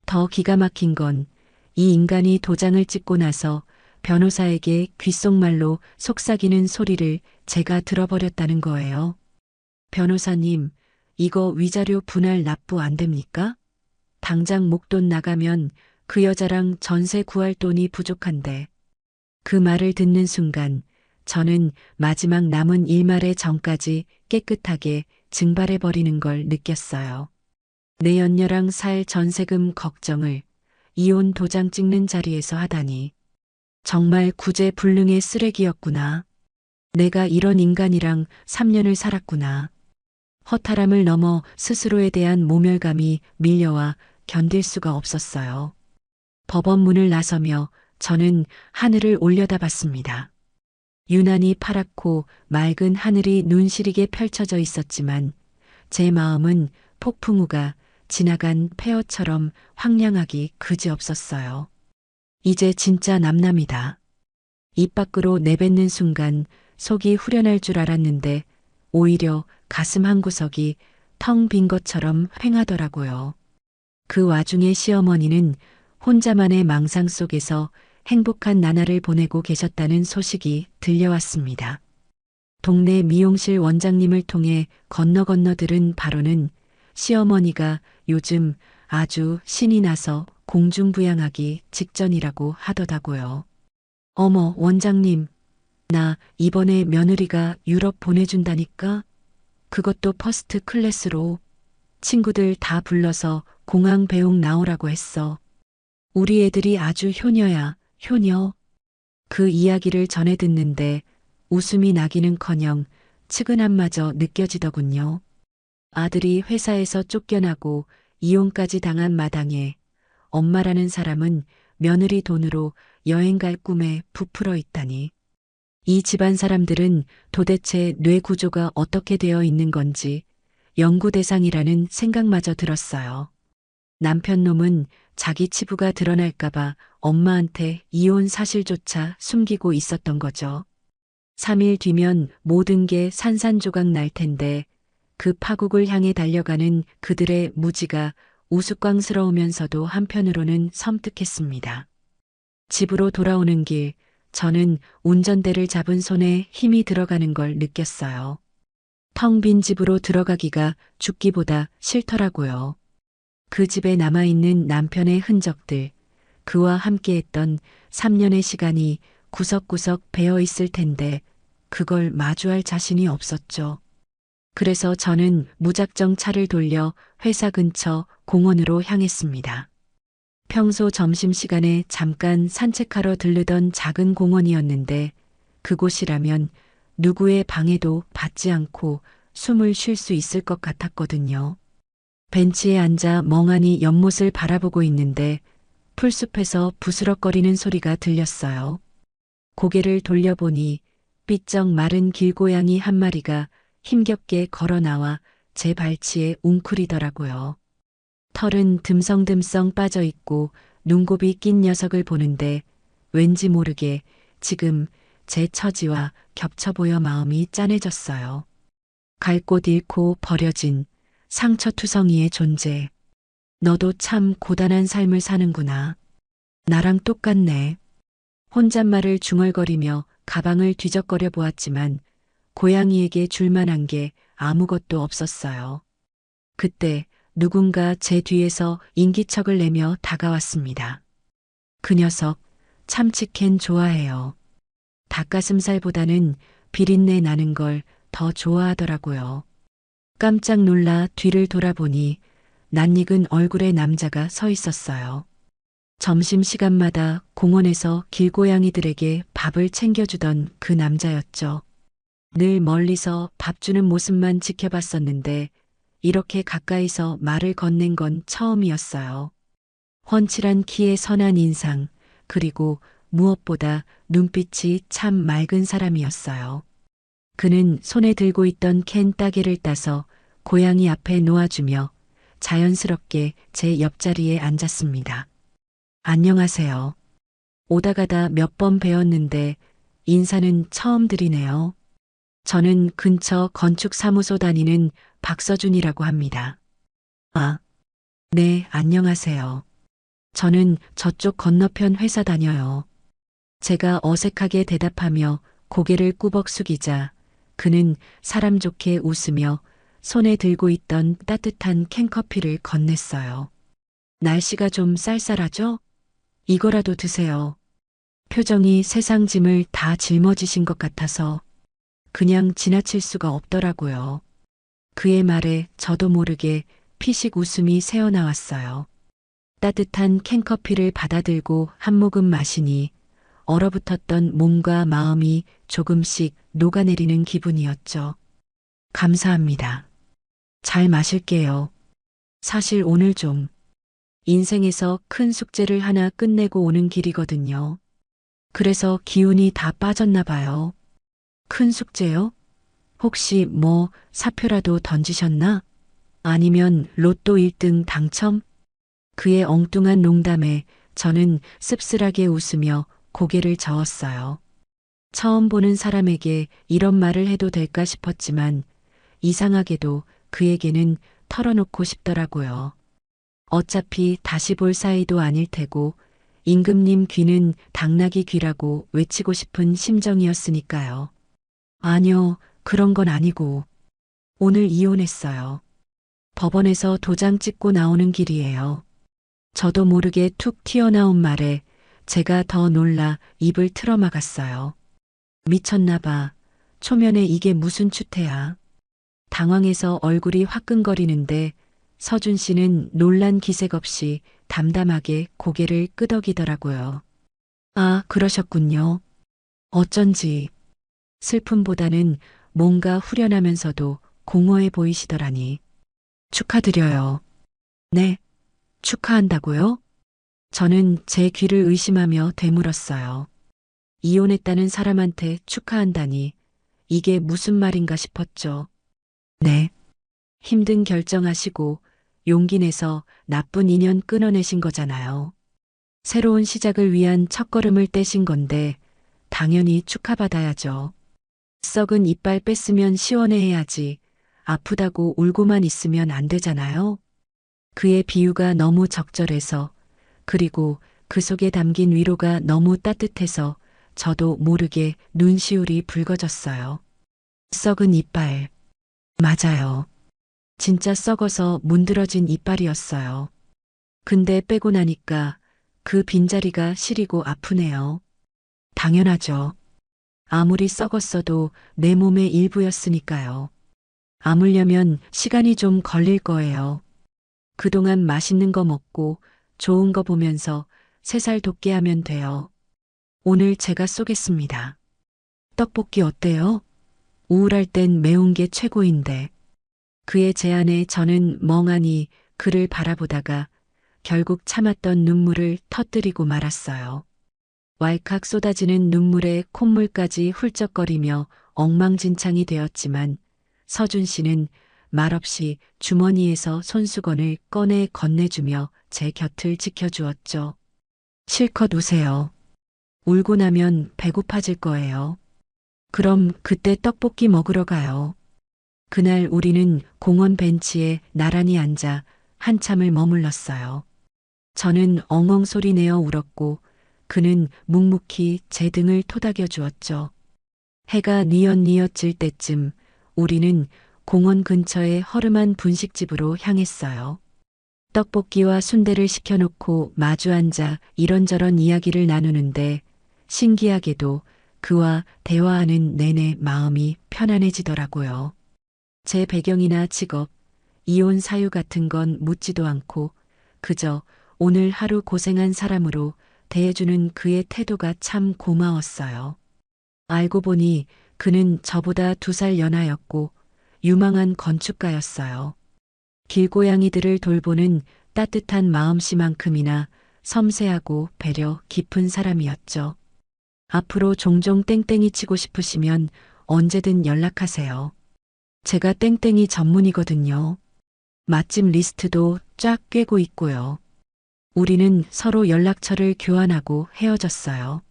더 기가 막힌 건 이 인간이 도장을 찍고 나서 변호사에게 귓속말로 속삭이는 소리를 제가 들어버렸다는 거예요. 변호사님, 이거 위자료 분할 납부 안 됩니까? 당장 목돈 나가면 그 여자랑 전세 구할 돈이 부족한데. 그 말을 듣는 순간 저는 마지막 남은 일말의 정까지 깨끗하게 증발해버리는 걸 느꼈어요. 내 연녀랑 살 전세금 걱정을 이혼 도장 찍는 자리에서 하다니. 정말 구제불능의 쓰레기였구나. 내가 이런 인간이랑 3년을 살았구나. 허탈함을 넘어 스스로에 대한 모멸감이 밀려와 견딜 수가 없었어요. 법원 문을 나서며 저는 하늘을 올려다봤습니다. 유난히 파랗고 맑은 하늘이 눈시리게 펼쳐져 있었지만 제 마음은 폭풍우가 지나간 폐허처럼 황량하기 그지없었어요. 이제 진짜 남남이다. 입 밖으로 내뱉는 순간 속이 후련할 줄 알았는데 오히려 가슴 한구석이 텅 빈 것처럼 휑하더라고요. 그 와중에 시어머니는 혼자만의 망상 속에서 행복한 나날을 보내고 계셨다는 소식이 들려왔습니다. 동네 미용실 원장님을 통해 건너 들은 바로는 시어머니가 요즘 아주 신이 나서 공중부양하기 직전이라고 하더라고요. 어머, 원장님, 나 이번에 며느리가 유럽 보내준다니까? 그것도 퍼스트 클래스로. 친구들 다 불러서 공항 배웅 나오라고 했어. 우리 애들이 아주 효녀야, 효녀. 그 이야기를 전해 듣는데 웃음이 나기는커녕 측은함마저 느껴지더군요. 아들이 회사에서 쫓겨나고 이혼까지 당한 마당에 엄마라는 사람은 며느리 돈으로 여행 갈 꿈에 부풀어 있다니. 이 집안 사람들은 도대체 뇌 구조가 어떻게 되어 있는 건지 연구 대상이라는 생각마저 들었어요. 남편 놈은 자기 치부가 드러날까봐 엄마한테 이혼 사실조차 숨기고 있었던 거죠. 3일 뒤면 모든 게 산산조각 날 텐데 그 파국을 향해 달려가는 그들의 무지가 우스꽝스러우면서도 한편으로는 섬뜩했습니다. 집으로 돌아오는 길, 저는 운전대를 잡은 손에 힘이 들어가는 걸 느꼈어요. 텅 빈 집으로 들어가기가 죽기보다 싫더라고요. 그 집에 남아있는 남편의 흔적들, 그와 함께했던 3년의 시간이 구석구석 배어 있을 텐데 그걸 마주할 자신이 없었죠. 그래서 저는 무작정 차를 돌려 회사 근처 공원으로 향했습니다. 평소 점심시간에 잠깐 산책하러 들르던 작은 공원이었는데 그곳이라면 누구의 방해도 받지 않고 숨을 쉴 수 있을 것 같았거든요. 벤치에 앉아 멍하니 연못을 바라보고 있는데 풀숲에서 부스럭거리는 소리가 들렸어요. 고개를 돌려보니 삐쩍 마른 길고양이 한 마리가 힘겹게 걸어 나와 제 발치에 웅크리더라고요. 털은 듬성듬성 빠져 있고 눈곱이 낀 녀석을 보는데 왠지 모르게 지금 제 처지와 겹쳐 보여 마음이 짠해졌어요. 갈 곳 잃고 버려진 상처투성이의 존재. 너도 참 고단한 삶을 사는구나. 나랑 똑같네. 혼잣말을 중얼거리며 가방을 뒤적거려 보았지만 고양이에게 줄 만한 게 아무것도 없었어요. 그때 누군가 제 뒤에서 인기척을 내며 다가왔습니다. 그 녀석 참치캔 좋아해요. 닭가슴살보다는 비린내 나는 걸 더 좋아하더라고요. 깜짝 놀라 뒤를 돌아보니 낯익은 얼굴의 남자가 서 있었어요. 점심시간마다 공원에서 길고양이들에게 밥을 챙겨주던 그 남자였죠. 늘 멀리서 밥 주는 모습만 지켜봤었는데 이렇게 가까이서 말을 건넨 건 처음이었어요. 훤칠한 키에 선한 인상, 그리고 무엇보다 눈빛이 참 맑은 사람이었어요. 그는 손에 들고 있던 캔 따개를 따서 고양이 앞에 놓아주며 자연스럽게 제 옆자리에 앉았습니다. 안녕하세요. 오다 가다 몇 번 뵈었는데 인사는 처음 드리네요. 저는 근처 건축사무소 다니는 박서준이라고 합니다. 아, 네, 안녕하세요. 저는 저쪽 건너편 회사 다녀요. 제가 어색하게 대답하며 고개를 꾸벅 숙이자 그는 사람 좋게 웃으며 손에 들고 있던 따뜻한 캔커피를 건넸어요. 날씨가 좀 쌀쌀하죠? 이거라도 드세요. 표정이 세상 짐을 다 짊어지신 것 같아서 그냥 지나칠 수가 없더라고요. 그의 말에 저도 모르게 피식 웃음이 새어나왔어요. 따뜻한 캔커피를 받아들고 한 모금 마시니 얼어붙었던 몸과 마음이 조금씩 녹아내리는 기분이었죠. 감사합니다. 잘 마실게요. 사실 오늘 좀 인생에서 큰 숙제를 하나 끝내고 오는 길이거든요. 그래서 기운이 다 빠졌나 봐요. 큰 숙제요? 혹시 뭐 사표라도 던지셨나? 아니면 로또 1등 당첨? 그의 엉뚱한 농담에 저는 씁쓸하게 웃으며 고개를 저었어요. 처음 보는 사람에게 이런 말을 해도 될까 싶었지만 이상하게도 그에게는 털어놓고 싶더라고요. 어차피 다시 볼 사이도 아닐 테고 임금님 귀는 당나귀 귀라고 외치고 싶은 심정이었으니까요. 아니요, 그런 건 아니고 오늘 이혼했어요. 법원에서 도장 찍고 나오는 길이에요. 저도 모르게 툭 튀어나온 말에 제가 더 놀라 입을 틀어막았어요. 미쳤나 봐. 초면에 이게 무슨 추태야. 당황해서 얼굴이 화끈거리는데 서준 씨는 놀란 기색 없이 담담하게 고개를 끄덕이더라고요. 아, 그러셨군요. 어쩐지 슬픔보다는 뭔가 후련하면서도 공허해 보이시더라니. 축하드려요. 네, 축하한다고요? 저는 제 귀를 의심하며 되물었어요. 이혼했다는 사람한테 축하한다니 이게 무슨 말인가 싶었죠. 네, 힘든 결정하시고 용기 내서 나쁜 인연 끊어내신 거잖아요. 새로운 시작을 위한 첫걸음을 떼신 건데 당연히 축하받아야죠. 썩은 이빨 뺐으면 시원해해야지 아프다고 울고만 있으면 안 되잖아요. 그의 비유가 너무 적절해서 그리고 그 속에 담긴 위로가 너무 따뜻해서 저도 모르게 눈시울이 붉어졌어요. 썩은 이빨. 맞아요. 진짜 썩어서 문드러진 이빨이었어요. 근데 빼고 나니까 그 빈자리가 시리고 아프네요. 당연하죠. 아무리 썩었어도 내 몸의 일부였으니까요. 아물려면 시간이 좀 걸릴 거예요. 그동안 맛있는 거 먹고 좋은 거 보면서 3살 돋게 하면 돼요. 오늘 제가 쏘겠습니다. 떡볶이 어때요? 우울할 땐 매운 게 최고인데. 그의 제안에 저는 멍하니 그를 바라보다가 결국 참았던 눈물을 터뜨리고 말았어요. 왈칵 쏟아지는 눈물에 콧물까지 훌쩍거리며 엉망진창이 되었지만 서준 씨는 말없이 주머니에서 손수건을 꺼내 건네주며 제 곁을 지켜주었죠. 실컷 우세요. 울고 나면 배고파질 거예요. 그럼 그때 떡볶이 먹으러 가요. 그날 우리는 공원 벤치에 나란히 앉아 한참을 머물렀어요. 저는 엉엉 소리 내어 울었고 그는 묵묵히 제 등을 토닥여 주었죠. 해가 뉘엿뉘엿 질 때쯤 우리는 공원 근처의 허름한 분식집으로 향했어요. 떡볶이와 순대를 시켜놓고 마주 앉아 이런저런 이야기를 나누는데 신기하게도 그와 대화하는 내내 마음이 편안해지더라고요. 제 배경이나 직업, 이혼 사유 같은 건 묻지도 않고 그저 오늘 하루 고생한 사람으로 대해주는 그의 태도가 참 고마웠어요. 알고 보니 그는 저보다 2살 연하였고 유망한 건축가였어요. 길고양이들을 돌보는 따뜻한 마음씨만큼이나 섬세하고 배려 깊은 사람이었죠. 앞으로 종종 땡땡이 치고 싶으시면 언제든 연락하세요. 제가 땡땡이 전문이거든요. 맛집 리스트도 쫙 꿰고 있고요. 우리는 서로 연락처를 교환하고 헤어졌어요.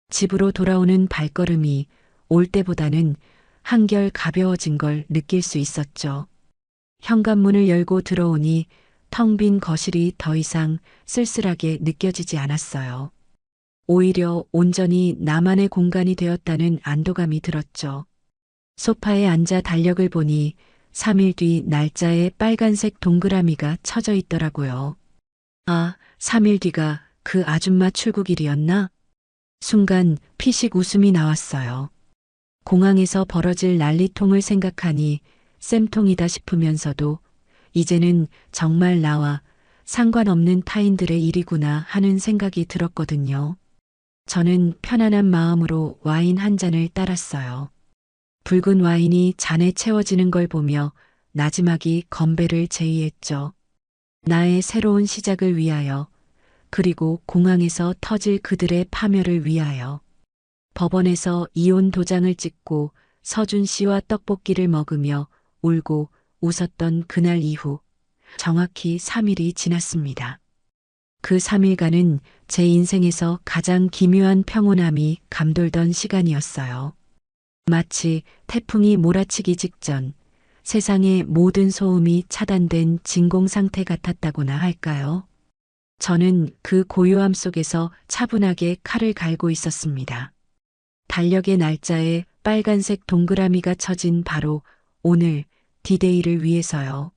집으로 돌아오는 발걸음이 올 때보다는 한결 가벼워진 걸 느낄 수 있었죠. 현관문을 열고 들어오니 텅 빈 거실이 더 이상 쓸쓸하게 느껴지지 않았어요. 오히려 온전히 나만의 공간이 되었다는 안도감이 들었죠. 소파에 앉아 달력을 보니 3일 뒤 날짜에 빨간색 동그라미가 쳐져 있더라고요. 아, 3일 뒤가 그 아줌마 출국일이었나? 순간 피식 웃음이 나왔어요. 공항에서 벌어질 난리통을 생각하니 쌤통이다 싶으면서도 이제는 정말 나와 상관없는 타인들의 일이구나 하는 생각이 들었거든요. 저는 편안한 마음으로 와인 한 잔을 따랐어요. 붉은 와인이 잔에 채워지는 걸 보며 나지막이 건배를 제의했죠. 나의 새로운 시작을 위하여, 그리고 공항에서 터질 그들의 파멸을 위하여. 법원에서 이혼 도장을 찍고 서준 씨와 떡볶이를 먹으며 울고 웃었던 그날 이후 정확히 3일이 지났습니다. 그 3일간은 제 인생에서 가장 기묘한 평온함이 감돌던 시간이었어요. 마치 태풍이 몰아치기 직전 세상의 모든 소음이 차단된 진공 상태 같았다고나 할까요? 저는 그 고요함 속에서 차분하게 칼을 갈고 있었습니다. 달력의 날짜에 빨간색 동그라미가 쳐진 바로 오늘 디데이를 위해서요.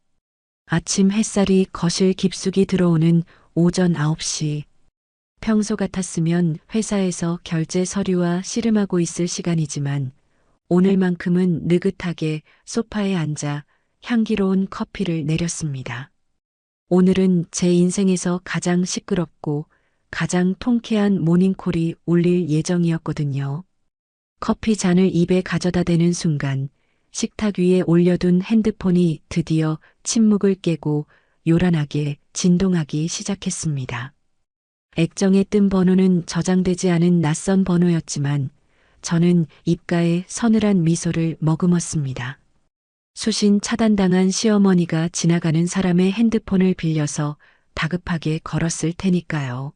아침 햇살이 거실 깊숙이 들어오는 오전 9시. 평소 같았으면 회사에서 결제 서류와 씨름하고 있을 시간이지만 오늘만큼은 느긋하게 소파에 앉아 향기로운 커피를 내렸습니다. 오늘은 제 인생에서 가장 시끄럽고 가장 통쾌한 모닝콜이 울릴 예정이었거든요. 커피 잔을 입에 가져다 대는 순간 식탁 위에 올려둔 핸드폰이 드디어 침묵을 깨고 요란하게 진동하기 시작했습니다. 액정에 뜬 번호는 저장되지 않은 낯선 번호였지만 저는 입가에 서늘한 미소를 머금었습니다. 수신 차단당한 시어머니가 지나가는 사람의 핸드폰을 빌려서 다급하게 걸었을 테니까요.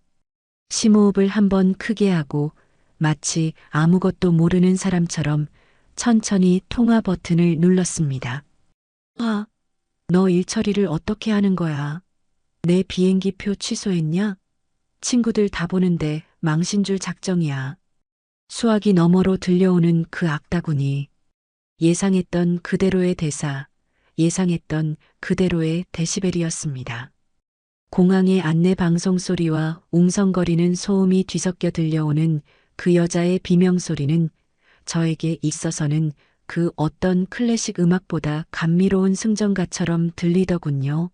심호흡을 한번 크게 하고 마치 아무것도 모르는 사람처럼 천천히 통화 버튼을 눌렀습니다. 아, 너 일 처리를 어떻게 하는 거야? 내 비행기표 취소했냐? 친구들 다 보는데 망신줄 작정이야. 수화기 너머로 들려오는 그 악다구니. 예상했던 그대로의 대사, 예상했던 그대로의 데시벨이었습니다. 공항의 안내 방송 소리와 웅성거리는 소음이 뒤섞여 들려오는 그 여자의 비명소리는 저에게 있어서는 그 어떤 클래식 음악보다 감미로운 승전가처럼 들리더군요.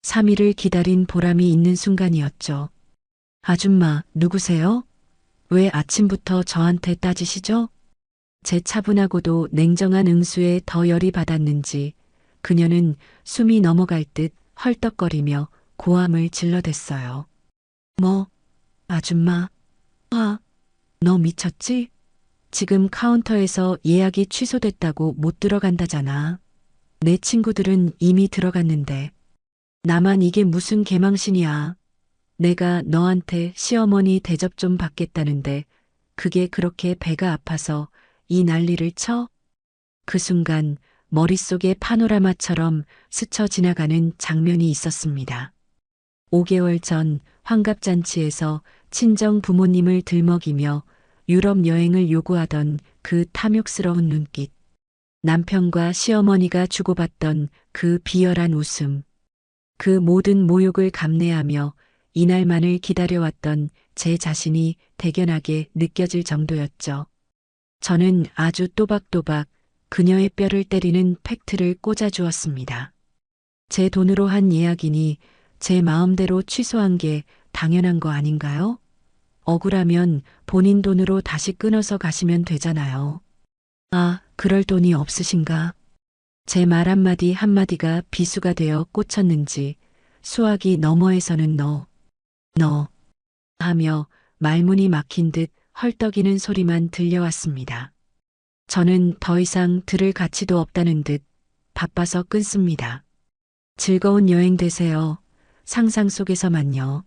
3일을 기다린 보람이 있는 순간이었죠. 아줌마, 누구세요? 왜 아침부터 저한테 따지시죠? 제 차분하고도 냉정한 응수에 더 열이 받았는지 그녀는 숨이 넘어갈 듯 헐떡거리며 고함을 질러댔어요. 뭐, 아줌마, 너 미쳤지? 지금 카운터에서 예약이 취소됐다고 못 들어간다잖아. 내 친구들은 이미 들어갔는데. 나만 이게 무슨 개망신이야. 내가 너한테 시어머니 대접 좀 받겠다는데 그게 그렇게 배가 아파서 이 난리를 쳐? 그 순간 머릿속에 파노라마처럼 스쳐 지나가는 장면이 있었습니다. 5개월 전 환갑잔치에서 친정 부모님을 들먹이며 유럽 여행을 요구하던 그 탐욕스러운 눈빛. 남편과 시어머니가 주고받던 그 비열한 웃음. 그 모든 모욕을 감내하며 이날만을 기다려왔던 제 자신이 대견하게 느껴질 정도였죠. 저는 아주 또박또박 그녀의 뼈를 때리는 팩트를 꽂아주었습니다. 제 돈으로 한 예약이니 제 마음대로 취소한 게 당연한 거 아닌가요? 억울하면 본인 돈으로 다시 끊어서 가시면 되잖아요. 아, 그럴 돈이 없으신가? 제 말 한마디 한마디가 비수가 되어 꽂혔는지 수화기 너머에서는 너 하며 말문이 막힌 듯 헐떡이는 소리만 들려왔습니다. 저는 더 이상 들을 가치도 없다는 듯 바빠서 끊습니다. 즐거운 여행 되세요. 상상 속에서만요.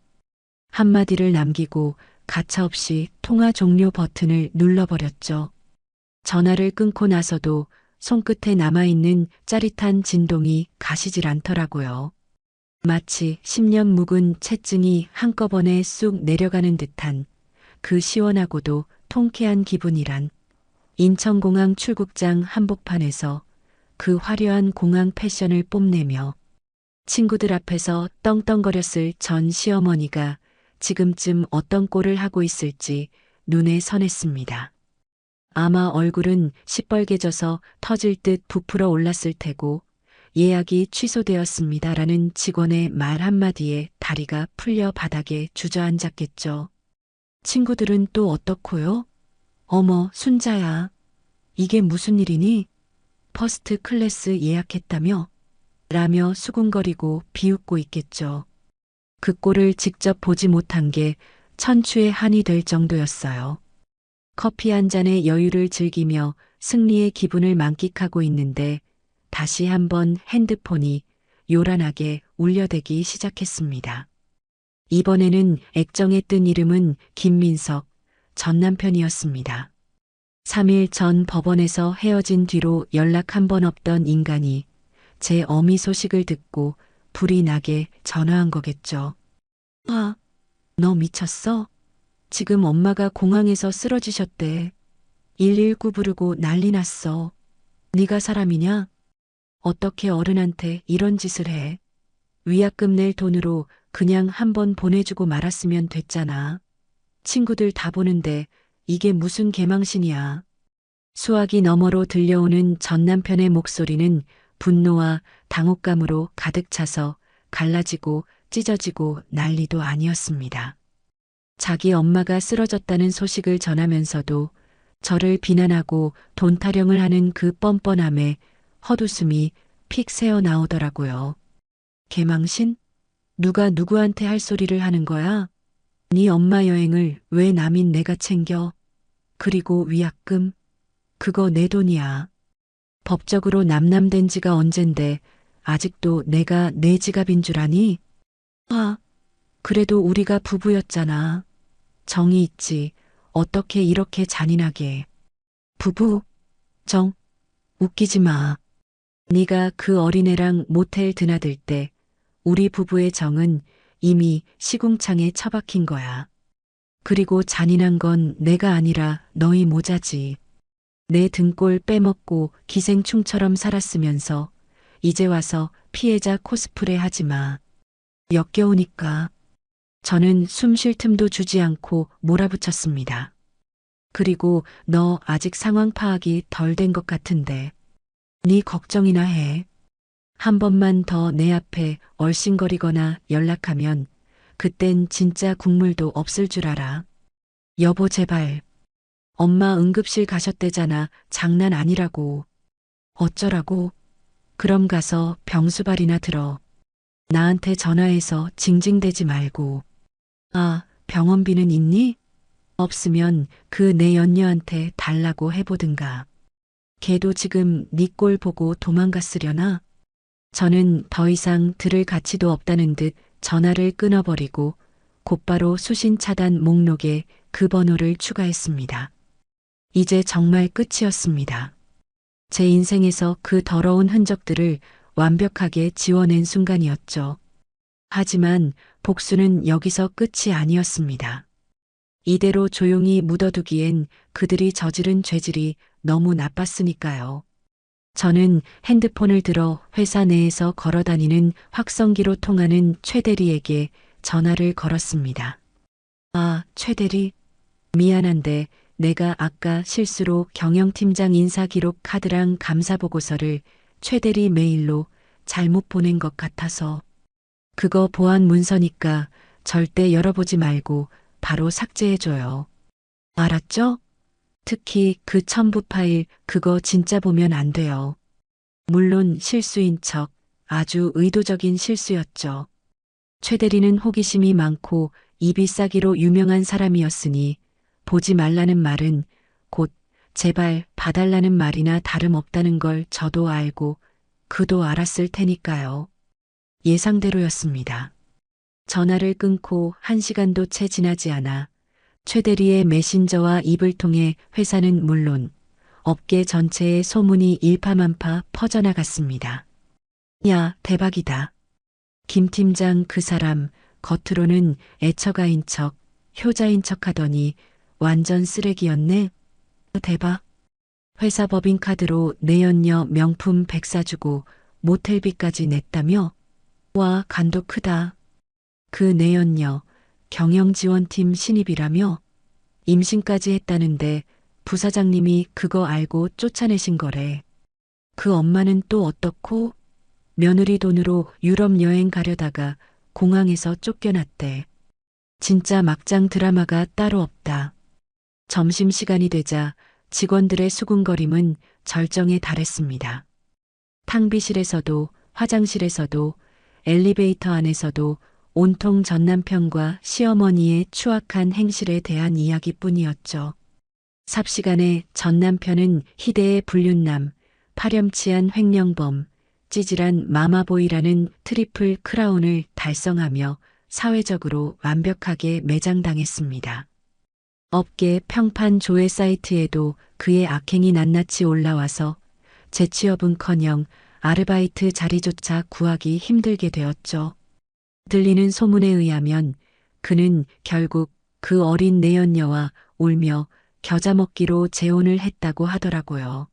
한마디를 남기고 가차없이 통화 종료 버튼을 눌러버렸죠. 전화를 끊고 나서도 손끝에 남아있는 짜릿한 진동이 가시질 않더라고요. 마치 10년 묵은 채증이 한꺼번에 쑥 내려가는 듯한 그 시원하고도 통쾌한 기분이란 인천공항 출국장 한복판에서 그 화려한 공항 패션을 뽐내며 친구들 앞에서 떵떵거렸을 전 시어머니가 지금쯤 어떤 꼴을 하고 있을지 눈에 선했습니다. 아마 얼굴은 시뻘개져서 터질 듯 부풀어 올랐을 테고 예약이 취소되었습니다라는 직원의 말 한마디에 다리가 풀려 바닥에 주저앉았겠죠. 친구들은 또 어떻고요? 어머, 순자야. 이게 무슨 일이니? 퍼스트 클래스 예약했다며? 라며 수군거리고 비웃고 있겠죠. 그 꼴을 직접 보지 못한 게 천추의 한이 될 정도였어요. 커피 한 잔의 여유를 즐기며 승리의 기분을 만끽하고 있는데 다시 한번 핸드폰이 요란하게 울려대기 시작했습니다. 이번에는 액정에 뜬 이름은 김민석, 전 남편이었습니다. 3일 전 법원에서 헤어진 뒤로 연락 한 번 없던 인간이 제 어미 소식을 듣고 불이 나게 전화한 거겠죠. 아, 너 미쳤어? 지금 엄마가 공항에서 쓰러지셨대. 119 부르고 난리 났어. 네가 사람이냐? 어떻게 어른한테 이런 짓을 해? 위약금 낼 돈으로 그냥 한번 보내주고 말았으면 됐잖아. 친구들 다 보는데 이게 무슨 개망신이야. 수화기 너머로 들려오는 전 남편의 목소리는 분노와 당혹감으로 가득 차서 갈라지고 찢어지고 난리도 아니었습니다. 자기 엄마가 쓰러졌다는 소식을 전하면서도 저를 비난하고 돈 타령을 하는 그 뻔뻔함에 헛웃음이 픽 새어 나오더라고요. 개망신? 누가 누구한테 할 소리를 하는 거야? 네 엄마 여행을 왜 남인 내가 챙겨? 그리고 위약금? 그거 내 돈이야. 법적으로 남남된 지가 언젠데 아직도 내가 내 지갑인 줄 아니? 아, 그래도 우리가 부부였잖아. 정이 있지. 어떻게 이렇게 잔인하게. 부부? 정? 웃기지 마. 네가 그 어린애랑 모텔 드나들 때 우리 부부의 정은 이미 시궁창에 처박힌 거야. 그리고 잔인한 건 내가 아니라 너희 모자지. 내 등골 빼먹고 기생충처럼 살았으면서 이제 와서 피해자 코스프레 하지 마. 역겨우니까. 저는 숨 쉴 틈도 주지 않고 몰아붙였습니다. 그리고 너 아직 상황 파악이 덜 된 것 같은데. 네 걱정이나 해. 한 번만 더 내 앞에 얼씬거리거나 연락하면 그땐 진짜 국물도 없을 줄 알아. 여보 제발. 엄마 응급실 가셨대잖아. 장난 아니라고. 어쩌라고? 그럼 가서 병수발이나 들어. 나한테 전화해서 징징대지 말고. 아, 병원비는 있니? 없으면 그 내 연녀한테 달라고 해보든가. 걔도 지금 네 꼴 보고 도망갔으려나? 저는 더 이상 들을 가치도 없다는 듯 전화를 끊어버리고 곧바로 수신 차단 목록에 그 번호를 추가했습니다. 이제 정말 끝이었습니다. 제 인생에서 그 더러운 흔적들을 완벽하게 지워낸 순간이었죠. 하지만 복수는 여기서 끝이 아니었습니다. 이대로 조용히 묻어두기엔 그들이 저지른 죄질이 너무 나빴으니까요. 저는 핸드폰을 들어 회사 내에서 걸어다니는 확성기로 통하는 최 대리에게 전화를 걸었습니다. 아, 최 대리. 미안한데 내가 아까 실수로 경영팀장 인사기록 카드랑 감사보고서를 최 대리 메일로 잘못 보낸 것 같아서. 그거 보안 문서니까 절대 열어보지 말고 바로 삭제해줘요. 알았죠? 특히 그 첨부 파일 그거 진짜 보면 안 돼요. 물론 실수인 척 아주 의도적인 실수였죠. 최 대리는 호기심이 많고 입이 싸기로 유명한 사람이었으니 보지 말라는 말은 곧 제발 봐달라는 말이나 다름없다는 걸 저도 알고 그도 알았을 테니까요. 예상대로였습니다. 전화를 끊고 1시간도 채 지나지 않아 최 대리의 메신저와 입을 통해 회사는 물론 업계 전체에 소문이 일파만파 퍼져나갔습니다. 야, 대박이다. 김 팀장 그 사람 겉으로는 애처가인 척, 효자인 척 하더니 완전 쓰레기였네. 대박. 회사 법인카드로 내연녀 명품 백 사주고 모텔비까지 냈다며? 와, 간도 크다. 그 내연녀 경영지원팀 신입이라며? 임신까지 했다는데 부사장님이 그거 알고 쫓아내신 거래. 그 엄마는 또 어떻고? 며느리 돈으로 유럽 여행 가려다가 공항에서 쫓겨났대. 진짜 막장 드라마가 따로 없다. 점심시간이 되자 직원들의 수군거림은 절정에 달했습니다. 탕비실에서도 화장실에서도 엘리베이터 안에서도 온통 전남편과 시어머니의 추악한 행실에 대한 이야기뿐이었죠. 삽시간에 전남편은 희대의 불륜남, 파렴치한 횡령범, 찌질한 마마보이라는 트리플 크라운을 달성하며 사회적으로 완벽하게 매장당했습니다. 업계 평판 조회 사이트에도 그의 악행이 낱낱이 올라와서 재취업은커녕 아르바이트 자리조차 구하기 힘들게 되었죠. 들리는 소문에 의하면 그는 결국 그 어린 내연녀와 울며 겨자 먹기로 재혼을 했다고 하더라고요.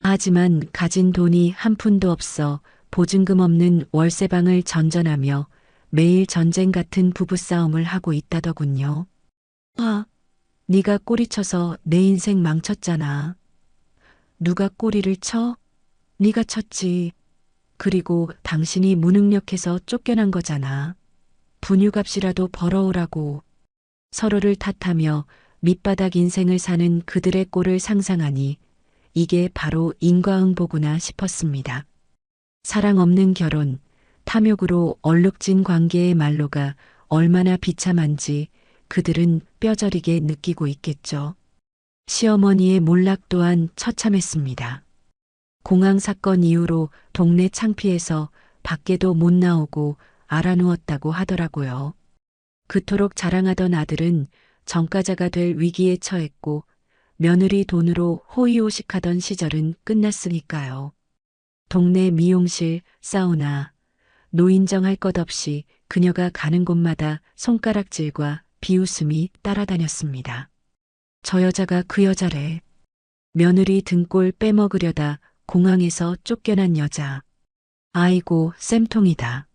하지만 가진 돈이 한 푼도 없어 보증금 없는 월세방을 전전하며 매일 전쟁 같은 부부싸움을 하고 있다더군요. 네가 꼬리쳐서 내 인생 망쳤잖아. 누가 꼬리를 쳐? 네가 쳤지. 그리고 당신이 무능력해서 쫓겨난 거잖아. 분유값이라도 벌어오라고. 서로를 탓하며 밑바닥 인생을 사는 그들의 꼴을 상상하니 이게 바로 인과응보구나 싶었습니다. 사랑 없는 결혼, 탐욕으로 얼룩진 관계의 말로가 얼마나 비참한지 그들은 뼈저리게 느끼고 있겠죠. 시어머니의 몰락 또한 처참했습니다. 공항 사건 이후로 동네 창피해서 밖에도 못 나오고 알아누웠다고 하더라고요. 그토록 자랑하던 아들은 전과자가 될 위기에 처했고 며느리 돈으로 호의호식하던 시절은 끝났으니까요. 동네 미용실, 사우나, 노인정 할 것 없이 그녀가 가는 곳마다 손가락질과 비웃음이 따라다녔습니다. 저 여자가 그 여자래. 며느리 등골 빼먹으려다 공항에서 쫓겨난 여자. 아이고, 쌤통이다.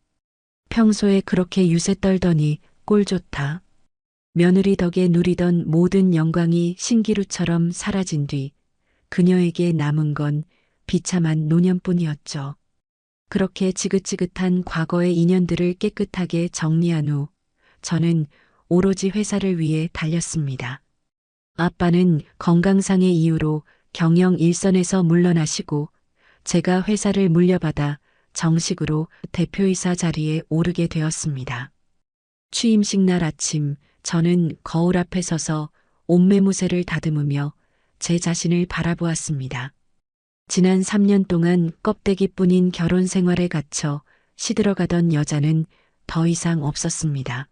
평소에 그렇게 유세 떨더니 꼴 좋다. 며느리 덕에 누리던 모든 영광이 신기루처럼 사라진 뒤 그녀에게 남은 건 비참한 노년뿐이었죠. 그렇게 지긋지긋한 과거의 인연들을 깨끗하게 정리한 후 저는 오로지 회사를 위해 달렸습니다. 아빠는 건강상의 이유로 경영 일선에서 물러나시고 제가 회사를 물려받아 정식으로 대표이사 자리에 오르게 되었습니다. 취임식 날 아침 저는 거울 앞에 서서 옷매무새를 다듬으며 제 자신을 바라보았습니다. 지난 3년 동안 껍데기뿐인 결혼 생활에 갇혀 시들어가던 여자는 더 이상 없었습니다.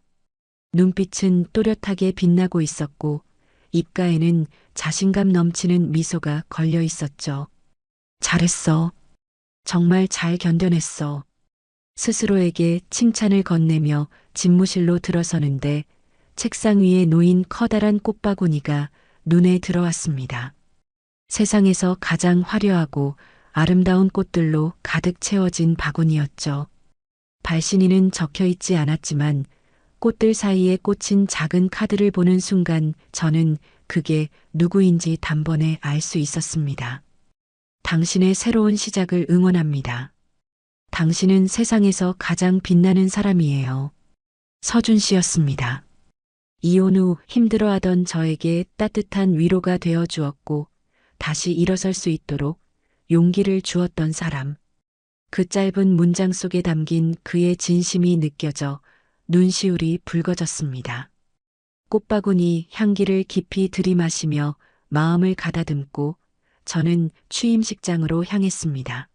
눈빛은 또렷하게 빛나고 있었고 입가에는 자신감 넘치는 미소가 걸려 있었죠. 잘했어. 정말 잘 견뎌냈어. 스스로에게 칭찬을 건네며 집무실로 들어서는데 책상 위에 놓인 커다란 꽃바구니가 눈에 들어왔습니다. 세상에서 가장 화려하고 아름다운 꽃들로 가득 채워진 바구니였죠. 발신인은 적혀 있지 않았지만 꽃들 사이에 꽂힌 작은 카드를 보는 순간 저는 그게 누구인지 단번에 알 수 있었습니다. 당신의 새로운 시작을 응원합니다. 당신은 세상에서 가장 빛나는 사람이에요. 서준 씨였습니다. 이혼 후 힘들어하던 저에게 따뜻한 위로가 되어 주었고 다시 일어설 수 있도록 용기를 주었던 사람. 그 짧은 문장 속에 담긴 그의 진심이 느껴져 눈시울이 붉어졌습니다. 꽃바구니 향기를 깊이 들이마시며 마음을 가다듬고 저는 취임식장으로 향했습니다.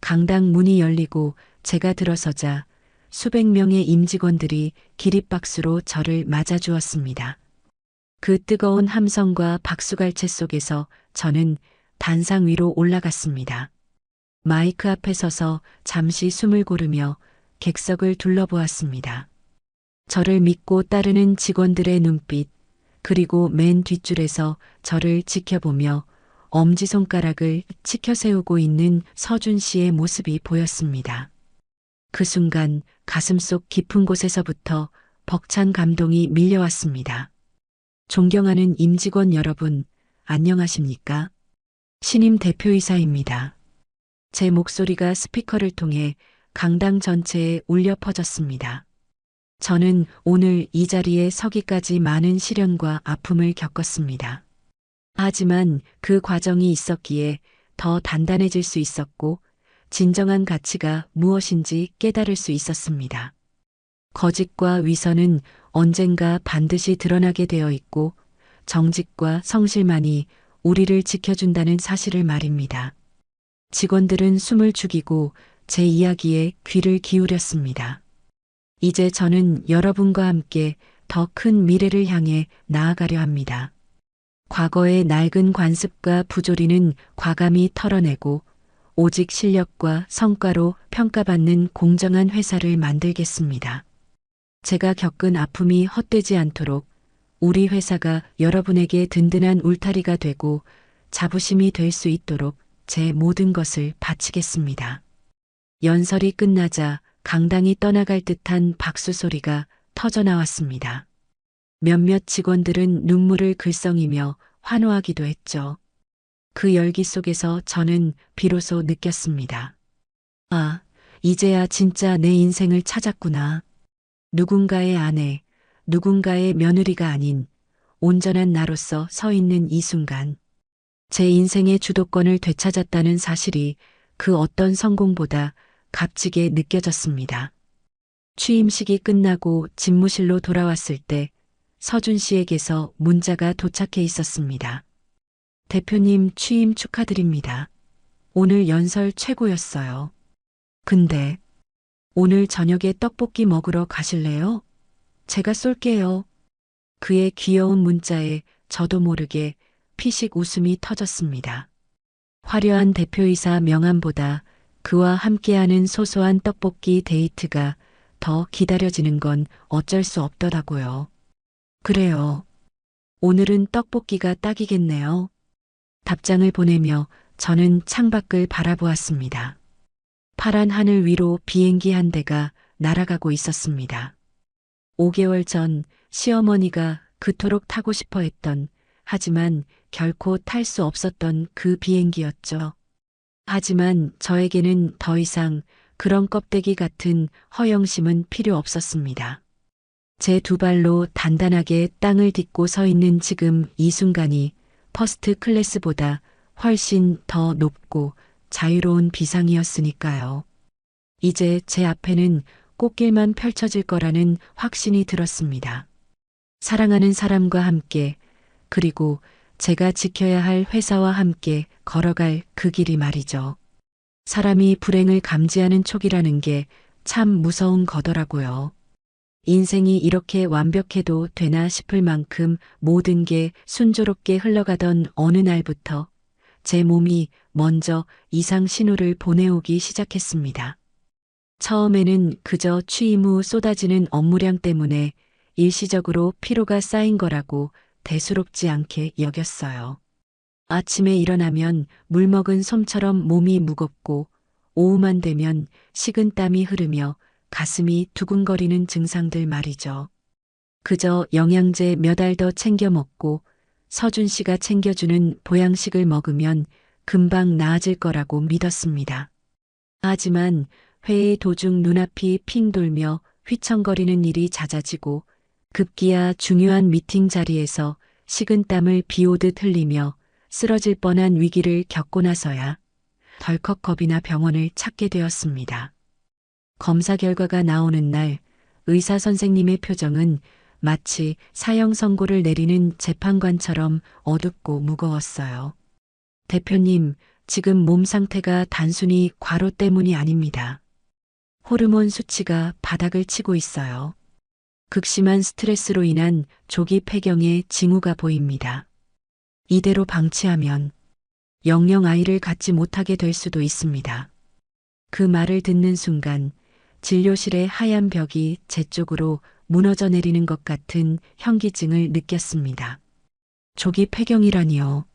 강당 문이 열리고 제가 들어서자 수백 명의 임직원들이 기립박수로 저를 맞아주었습니다. 그 뜨거운 함성과 박수갈채 속에서 저는 단상 위로 올라갔습니다. 마이크 앞에 서서 잠시 숨을 고르며 객석을 둘러보았습니다. 저를 믿고 따르는 직원들의 눈빛, 그리고 맨 뒷줄에서 저를 지켜보며 엄지손가락을 치켜 세우고 있는 서준 씨의 모습이 보였습니다. 그 순간 가슴속 깊은 곳에서부터 벅찬 감동이 밀려왔습니다. 존경하는 임직원 여러분, 안녕하십니까? 신임 대표이사입니다. 제 목소리가 스피커를 통해 강당 전체에 울려 퍼졌습니다. 저는 오늘 이 자리에 서기까지 많은 시련과 아픔을 겪었습니다. 하지만 그 과정이 있었기에 더 단단해질 수 있었고, 진정한 가치가 무엇인지 깨달을 수 있었습니다. 거짓과 위선은 언젠가 반드시 드러나게 되어 있고, 정직과 성실만이 우리를 지켜준다는 사실을 말입니다. 직원들은 숨을 죽이고 제 이야기에 귀를 기울였습니다. 이제 저는 여러분과 함께 더 큰 미래를 향해 나아가려 합니다. 과거의 낡은 관습과 부조리는 과감히 털어내고 오직 실력과 성과로 평가받는 공정한 회사를 만들겠습니다. 제가 겪은 아픔이 헛되지 않도록 우리 회사가 여러분에게 든든한 울타리가 되고 자부심이 될 수 있도록 제 모든 것을 바치겠습니다. 연설이 끝나자 강당이 떠나갈 듯한 박수 소리가 터져나왔습니다. 몇몇 직원들은 눈물을 글썽이며 환호하기도 했죠. 그 열기 속에서 저는 비로소 느꼈습니다. 아, 이제야 진짜 내 인생을 찾았구나. 누군가의 아내, 누군가의 며느리가 아닌 온전한 나로서 서 있는 이 순간, 제 인생의 주도권을 되찾았다는 사실이 그 어떤 성공보다 값지게 느껴졌습니다. 취임식이 끝나고 집무실로 돌아왔을 때 서준 씨에게서 문자가 도착해 있었습니다. 대표님 취임 축하드립니다. 오늘 연설 최고였어요. 근데 오늘 저녁에 떡볶이 먹으러 가실래요? 제가 쏠게요. 그의 귀여운 문자에 저도 모르게 피식 웃음이 터졌습니다. 화려한 대표이사 명함보다 그와 함께하는 소소한 떡볶이 데이트가 더 기다려지는 건 어쩔 수 없더라고요. 그래요. 오늘은 떡볶이가 딱이겠네요. 답장을 보내며 저는 창밖을 바라보았습니다. 파란 하늘 위로 비행기 한 대가 날아가고 있었습니다. 5개월 전 시어머니가 그토록 타고 싶어 했던, 하지만 결코 탈 수 없었던 그 비행기였죠. 하지만 저에게는 더 이상 그런 껍데기 같은 허영심은 필요 없었습니다. 제 두 발로 단단하게 땅을 딛고 서 있는 지금 이 순간이 퍼스트 클래스보다 훨씬 더 높고 자유로운 비상이었으니까요. 이제 제 앞에는 꽃길만 펼쳐질 거라는 확신이 들었습니다. 사랑하는 사람과 함께, 그리고 제가 지켜야 할 회사와 함께 걸어갈 그 길이 말이죠. 사람이 불행을 감지하는 촉이라는 게 참 무서운 거더라고요. 인생이 이렇게 완벽해도 되나 싶을 만큼 모든 게 순조롭게 흘러가던 어느 날부터 제 몸이 먼저 이상 신호를 보내오기 시작했습니다. 처음에는 그저 취임 후 쏟아지는 업무량 때문에 일시적으로 피로가 쌓인 거라고 대수롭지 않게 여겼어요. 아침에 일어나면 물먹은 솜처럼 몸이 무겁고 오후만 되면 식은 땀이 흐르며 가슴이 두근거리는 증상들 말이죠. 그저 영양제 몇 알 더 챙겨 먹고 서준 씨가 챙겨주는 보양식을 먹으면 금방 나아질 거라고 믿었습니다. 하지만 회의 도중 눈앞이 핑 돌며 휘청거리는 일이 잦아지고 급기야 중요한 미팅 자리에서 식은땀을 비오듯 흘리며 쓰러질 뻔한 위기를 겪고 나서야 덜컥 겁이 나 병원을 찾게 되었습니다. 검사 결과가 나오는 날 의사 선생님의 표정은 마치 사형 선고를 내리는 재판관처럼 어둡고 무거웠어요. 대표님, 지금 몸 상태가 단순히 과로 때문이 아닙니다. 호르몬 수치가 바닥을 치고 있어요. 극심한 스트레스로 인한 조기 폐경의 징후가 보입니다. 이대로 방치하면 영영 아이를 갖지 못하게 될 수도 있습니다. 그 말을 듣는 순간 진료실의 하얀 벽이 제 쪽으로 무너져 내리는 것 같은 현기증을 느꼈습니다. 조기 폐경이라니요.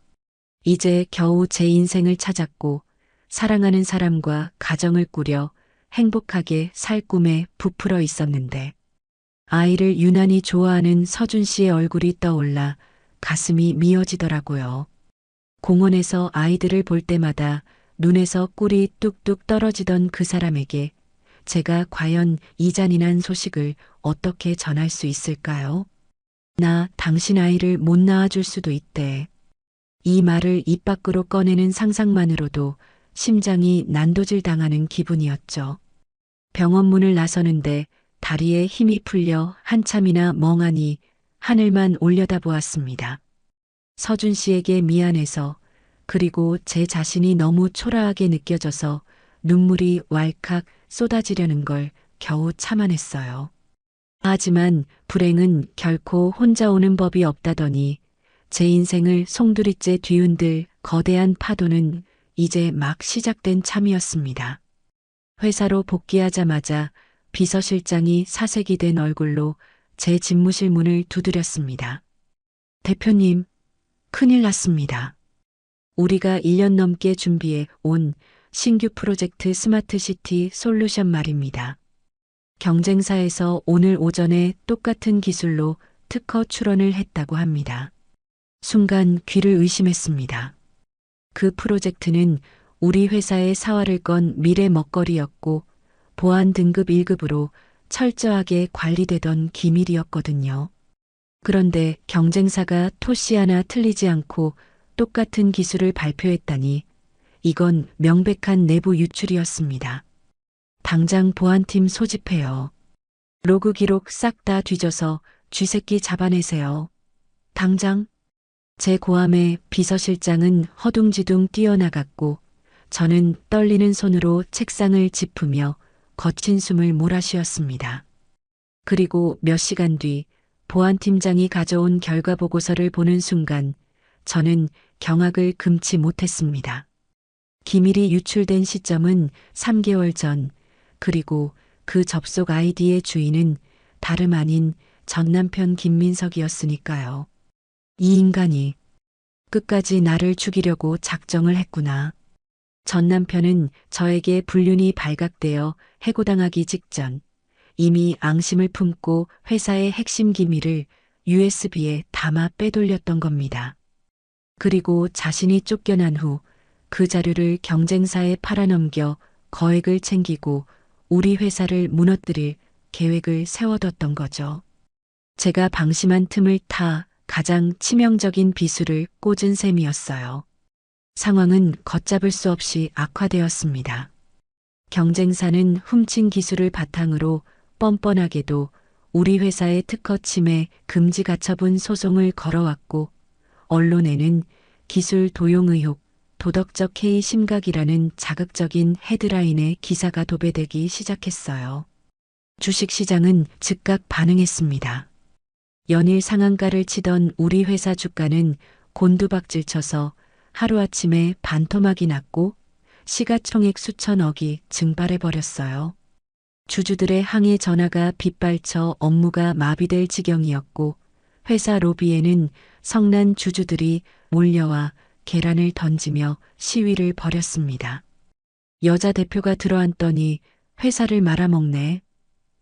이제 겨우 제 인생을 찾았고 사랑하는 사람과 가정을 꾸려 행복하게 살 꿈에 부풀어 있었는데 아이를 유난히 좋아하는 서준 씨의 얼굴이 떠올라 가슴이 미어지더라고요. 공원에서 아이들을 볼 때마다 눈에서 꿀이 뚝뚝 떨어지던 그 사람에게 제가 과연 이 잔인한 소식을 어떻게 전할 수 있을까요? 나 당신 아이를 못 낳아줄 수도 있대. 이 말을 입 밖으로 꺼내는 상상만으로도 심장이 난도질 당하는 기분이었죠. 병원 문을 나서는데 다리에 힘이 풀려 한참이나 멍하니 하늘만 올려다보았습니다. 서준 씨에게 미안해서 그리고 제 자신이 너무 초라하게 느껴져서 눈물이 왈칵 쏟아지려는 걸 겨우 참아냈어요. 하지만 불행은 결코 혼자 오는 법이 없다더니 제 인생을 송두리째 뒤흔들 거대한 파도는 이제 막 시작된 참이었습니다. 회사로 복귀하자마자 비서실장이 사색이 된 얼굴로 제 집무실 문을 두드렸습니다. 대표님, 큰일 났습니다. 우리가 1년 넘게 준비해 온 신규 프로젝트 스마트시티 솔루션 말입니다. 경쟁사에서 오늘 오전에 똑같은 기술로 특허 출원을 했다고 합니다. 순간 귀를 의심했습니다. 그 프로젝트는 우리 회사의 사활을 건 미래 먹거리였고 보안 등급 1급으로 철저하게 관리되던 기밀이었거든요. 그런데 경쟁사가 토시 하나 틀리지 않고 똑같은 기술을 발표했다니 이건 명백한 내부 유출이었습니다. 당장 보안팀 소집해요. 로그 기록 싹 다 뒤져서 쥐새끼 잡아내세요. 당장. 제 고함에 비서실장은 허둥지둥 뛰어나갔고 저는 떨리는 손으로 책상을 짚으며 거친 숨을 몰아쉬었습니다. 그리고 몇 시간 뒤 보안팀장이 가져온 결과 보고서를 보는 순간 저는 경악을 금치 못했습니다. 기밀이 유출된 시점은 3개월 전, 그리고 그 접속 아이디의 주인은 다름 아닌 전 남편 김민석이었으니까요. 이 인간이 끝까지 나를 죽이려고 작정을 했구나. 전 남편은 저에게 불륜이 발각되어 해고당하기 직전 이미 앙심을 품고 회사의 핵심 기밀을 USB에 담아 빼돌렸던 겁니다. 그리고 자신이 쫓겨난 후 그 자료를 경쟁사에 팔아넘겨 거액을 챙기고 우리 회사를 무너뜨릴 계획을 세워뒀던 거죠. 제가 방심한 틈을 타 가장 치명적인 비수를 꽂은 셈이었어요. 상황은 걷잡을 수 없이 악화되었습니다. 경쟁사는 훔친 기술을 바탕으로 뻔뻔하게도 우리 회사의 특허 침해 금지 가처분 소송을 걸어왔고 언론에는 기술 도용 의혹, 도덕적 해이 심각이라는 자극적인 헤드라인의 기사가 도배되기 시작했어요. 주식시장은 즉각 반응했습니다. 연일 상한가를 치던 우리 회사 주가는 곤두박질 쳐서 하루아침에 반토막이 났고 시가총액 수천억이 증발해버렸어요. 주주들의 항해 전화가 빗발쳐 업무가 마비될 지경이었고 회사 로비에는 성난 주주들이 몰려와 계란을 던지며 시위를 벌였습니다. 여자 대표가 들어앉더니 회사를 말아먹네.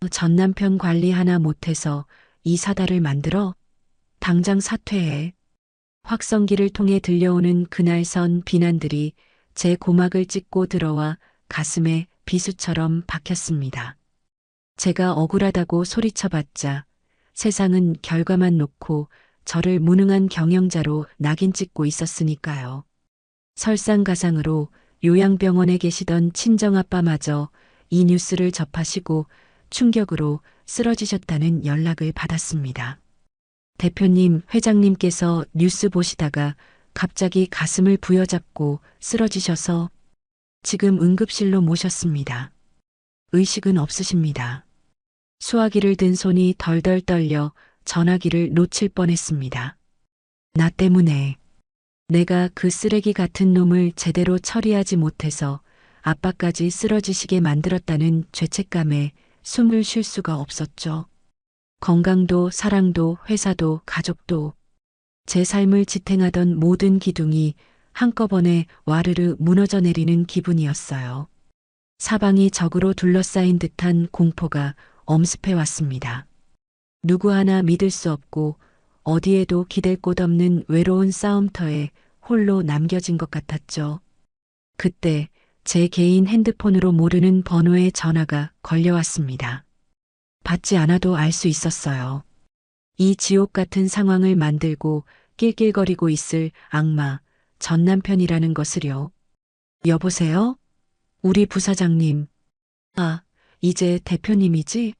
전 남편 관리 하나 못해서 이 사달을 만들어? 당장 사퇴해. 확성기를 통해 들려오는 그날선 비난들이 제 고막을 찢고 들어와 가슴에 비수처럼 박혔습니다. 제가 억울하다고 소리쳐봤자 세상은 결과만 놓고 저를 무능한 경영자로 낙인 찍고 있었으니까요. 설상가상으로 요양병원에 계시던 친정아빠마저 이 뉴스를 접하시고 충격으로 쓰러지셨다는 연락을 받았습니다. 대표님, 회장님께서 뉴스 보시다가 갑자기 가슴을 부여잡고 쓰러지셔서 지금 응급실로 모셨습니다. 의식은 없으십니다. 수화기를 든 손이 덜덜 떨려 전화기를 놓칠 뻔했습니다. 나 때문에 내가 그 쓰레기 같은 놈을 제대로 처리하지 못해서 아빠까지 쓰러지시게 만들었다는 죄책감에 숨을 쉴 수가 없었죠. 건강도 사랑도 회사도 가족도 제 삶을 지탱하던 모든 기둥이 한꺼번에 와르르 무너져 내리는 기분이었어요. 사방이 적으로 둘러싸인 듯한 공포가 엄습해 왔습니다. 누구 하나 믿을 수 없고 어디에도 기댈 곳 없는 외로운 싸움터에 홀로 남겨진 것 같았죠. 그때 제 개인 핸드폰으로 모르는 번호의 전화가 걸려왔습니다. 받지 않아도 알 수 있었어요. 이 지옥 같은 상황을 만들고 낄낄거리고 있을 악마, 전 남편이라는 것을요. 여보세요? 우리 부사장님. 아, 이제 대표님이지?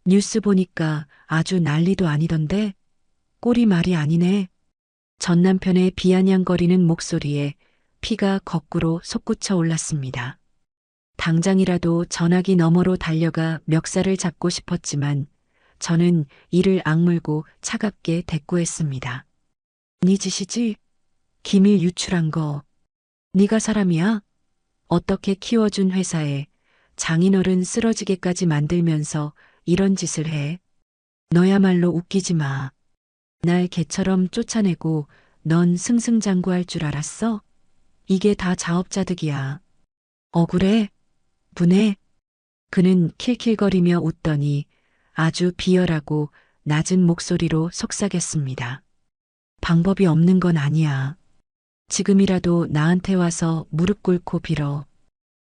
뉴스 보니까 아주 난리도 아니던데? 꼴이 말이 아니네. 전 남편의 비아냥거리는 목소리에 피가 거꾸로 솟구쳐 올랐습니다. 당장이라도 전화기 너머로 달려가 멱살을 잡고 싶었지만 저는 이를 악물고 차갑게 대꾸했습니다. 네 짓이지? 기밀 유출한 거. 네가 사람이야? 어떻게 키워준 회사에 장인어른 쓰러지게까지 만들면서 이런 짓을 해? 너야말로 웃기지 마. 날 개처럼 쫓아내고 넌 승승장구할 줄 알았어? 이게 다 자업자득이야. 억울해? 분해? 그는 킬킬거리며 웃더니 아주 비열하고 낮은 목소리로 속삭였습니다. 방법이 없는 건 아니야. 지금이라도 나한테 와서 무릎 꿇고 빌어.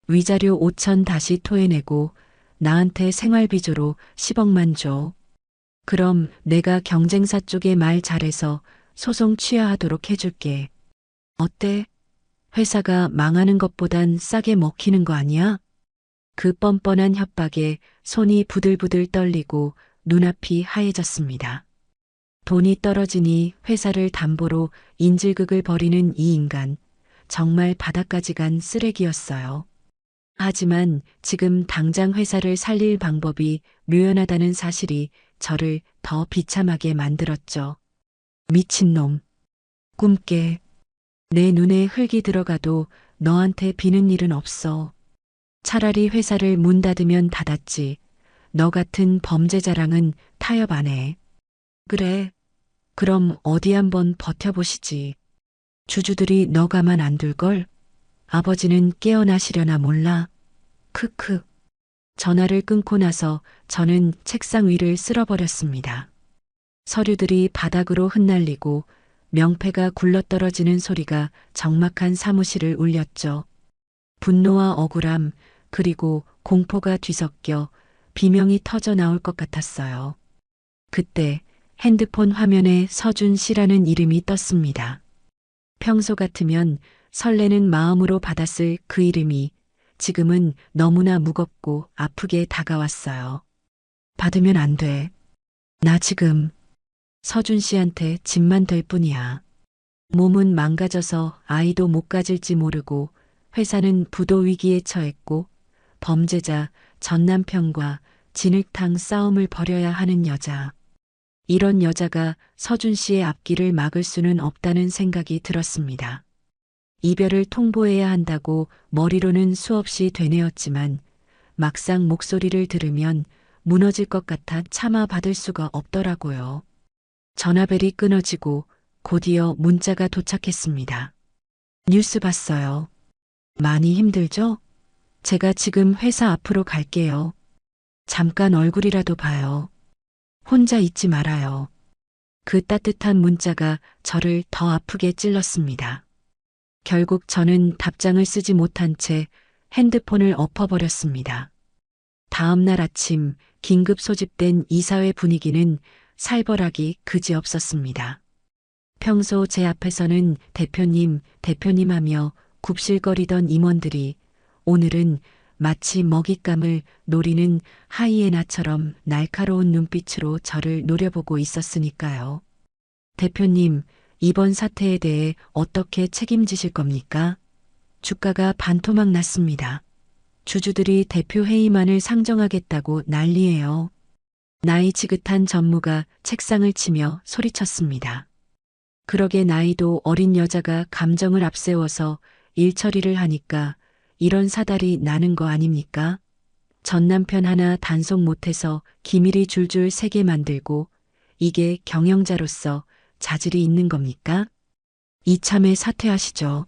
위자료 5천 다시 토해내고 나한테 생활비조로 10억만 줘. 그럼 내가 경쟁사 쪽에 말 잘해서 소송 취하하도록 해줄게. 어때? 회사가 망하는 것보단 싸게 먹히는 거 아니야? 그 뻔뻔한 협박에 손이 부들부들 떨리고 눈앞이 하얘졌습니다. 돈이 떨어지니 회사를 담보로 인질극을 벌이는 이 인간, 정말 바닥까지 간 쓰레기였어요. 하지만 지금 당장 회사를 살릴 방법이 묘연하다는 사실이 저를 더 비참하게 만들었죠. 미친놈. 꿈깨. 내 눈에 흙이 들어가도 너한테 비는 일은 없어. 차라리 회사를 문 닫으면 닫았지. 너 같은 범죄자랑은 타협 안 해. 그래. 그럼 어디 한번 버텨보시지. 주주들이 너 가만 안 둘걸? 아버지는 깨어나시려나 몰라. 크크. 전화를 끊고 나서 저는 책상 위를 쓸어버렸습니다. 서류들이 바닥으로 흩날리고 명패가 굴러떨어지는 소리가 적막한 사무실을 울렸죠. 분노와 억울함, 그리고 공포가 뒤섞여 비명이 터져 나올 것 같았어요. 그때 핸드폰 화면에 서준 씨라는 이름이 떴습니다. 평소 같으면 설레는 마음으로 받았을 그 이름이 지금은 너무나 무겁고 아프게 다가왔어요. 받으면 안 돼. 나 지금 서준 씨한테 짐만 될 뿐이야. 몸은 망가져서 아이도 못 가질지 모르고 회사는 부도 위기에 처했고 범죄자 전 남편과 진흙탕 싸움을 벌여야 하는 여자. 이런 여자가 서준 씨의 앞길을 막을 수는 없다는 생각이 들었습니다. 이별을 통보해야 한다고 머리로는 수없이 되뇌었지만 막상 목소리를 들으면 무너질 것 같아 참아 받을 수가 없더라고요. 전화벨이 끊어지고 곧이어 문자가 도착했습니다. 뉴스 봤어요. 많이 힘들죠? 제가 지금 회사 앞으로 갈게요. 잠깐 얼굴이라도 봐요. 혼자 있지 말아요. 그 따뜻한 문자가 저를 더 아프게 찔렀습니다. 결국 저는 답장을 쓰지 못한 채 핸드폰을 엎어버렸습니다. 다음 날 아침 긴급 소집된 이사회 분위기는 살벌하기 그지없었습니다. 평소 제 앞에서는 대표님, 대표님 하며 굽실거리던 임원들이 오늘은 마치 먹잇감을 노리는 하이에나처럼 날카로운 눈빛으로 저를 노려보고 있었으니까요. 대표님, 이번 사태에 대해 어떻게 책임지실 겁니까? 주가가 반토막 났습니다. 주주들이 대표 회의만을 상정하겠다고 난리예요. 나이 지긋한 전무가 책상을 치며 소리쳤습니다. 그러게 나이도 어린 여자가 감정을 앞세워서 일 처리를 하니까 이런 사달이 나는 거 아닙니까? 전 남편 하나 단속 못해서 기밀이 줄줄 새게 만들고 이게 경영자로서 자질이 있는 겁니까? 이참에 사퇴하시죠.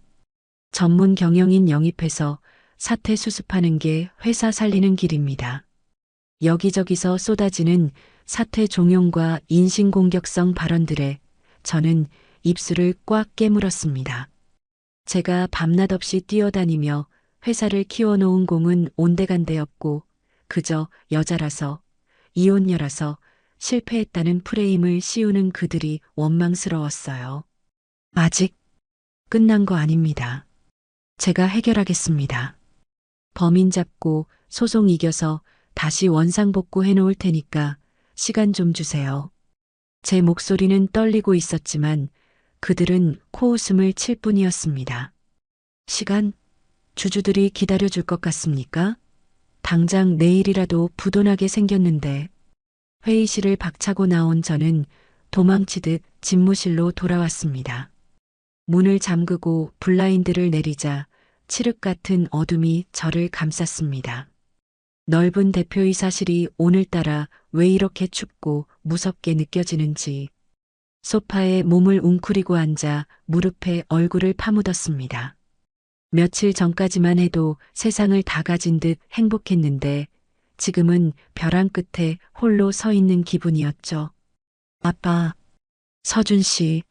전문 경영인 영입해서 사태 수습하는 게 회사 살리는 길입니다. 여기저기서 쏟아지는 사퇴 종용과 인신공격성 발언들에 저는 입술을 꽉 깨물었습니다. 제가 밤낮 없이 뛰어다니며 회사를 키워놓은 공은 온데간데 없고 그저 여자라서 이혼녀라서 실패했다는 프레임을 씌우는 그들이 원망스러웠어요. 아직 끝난 거 아닙니다. 제가 해결하겠습니다. 범인 잡고 소송 이겨서 다시 원상복구 해놓을 테니까 시간 좀 주세요. 제 목소리는 떨리고 있었지만 그들은 코웃음을 칠 뿐이었습니다. 시간? 주주들이 기다려줄 것 같습니까? 당장 내일이라도 부도나게 생겼는데. 회의실을 박차고 나온 저는 도망치듯 집무실로 돌아왔습니다. 문을 잠그고 블라인드를 내리자 칠흑 같은 어둠이 저를 감쌌습니다. 넓은 대표이사실이 오늘따라 왜 이렇게 춥고 무섭게 느껴지는지 소파에 몸을 웅크리고 앉아 무릎에 얼굴을 파묻었습니다. 며칠 전까지만 해도 세상을 다 가진 듯 행복했는데 지금은 벼랑 끝에 홀로 서 있는 기분이었죠. 아빠, 서준 씨,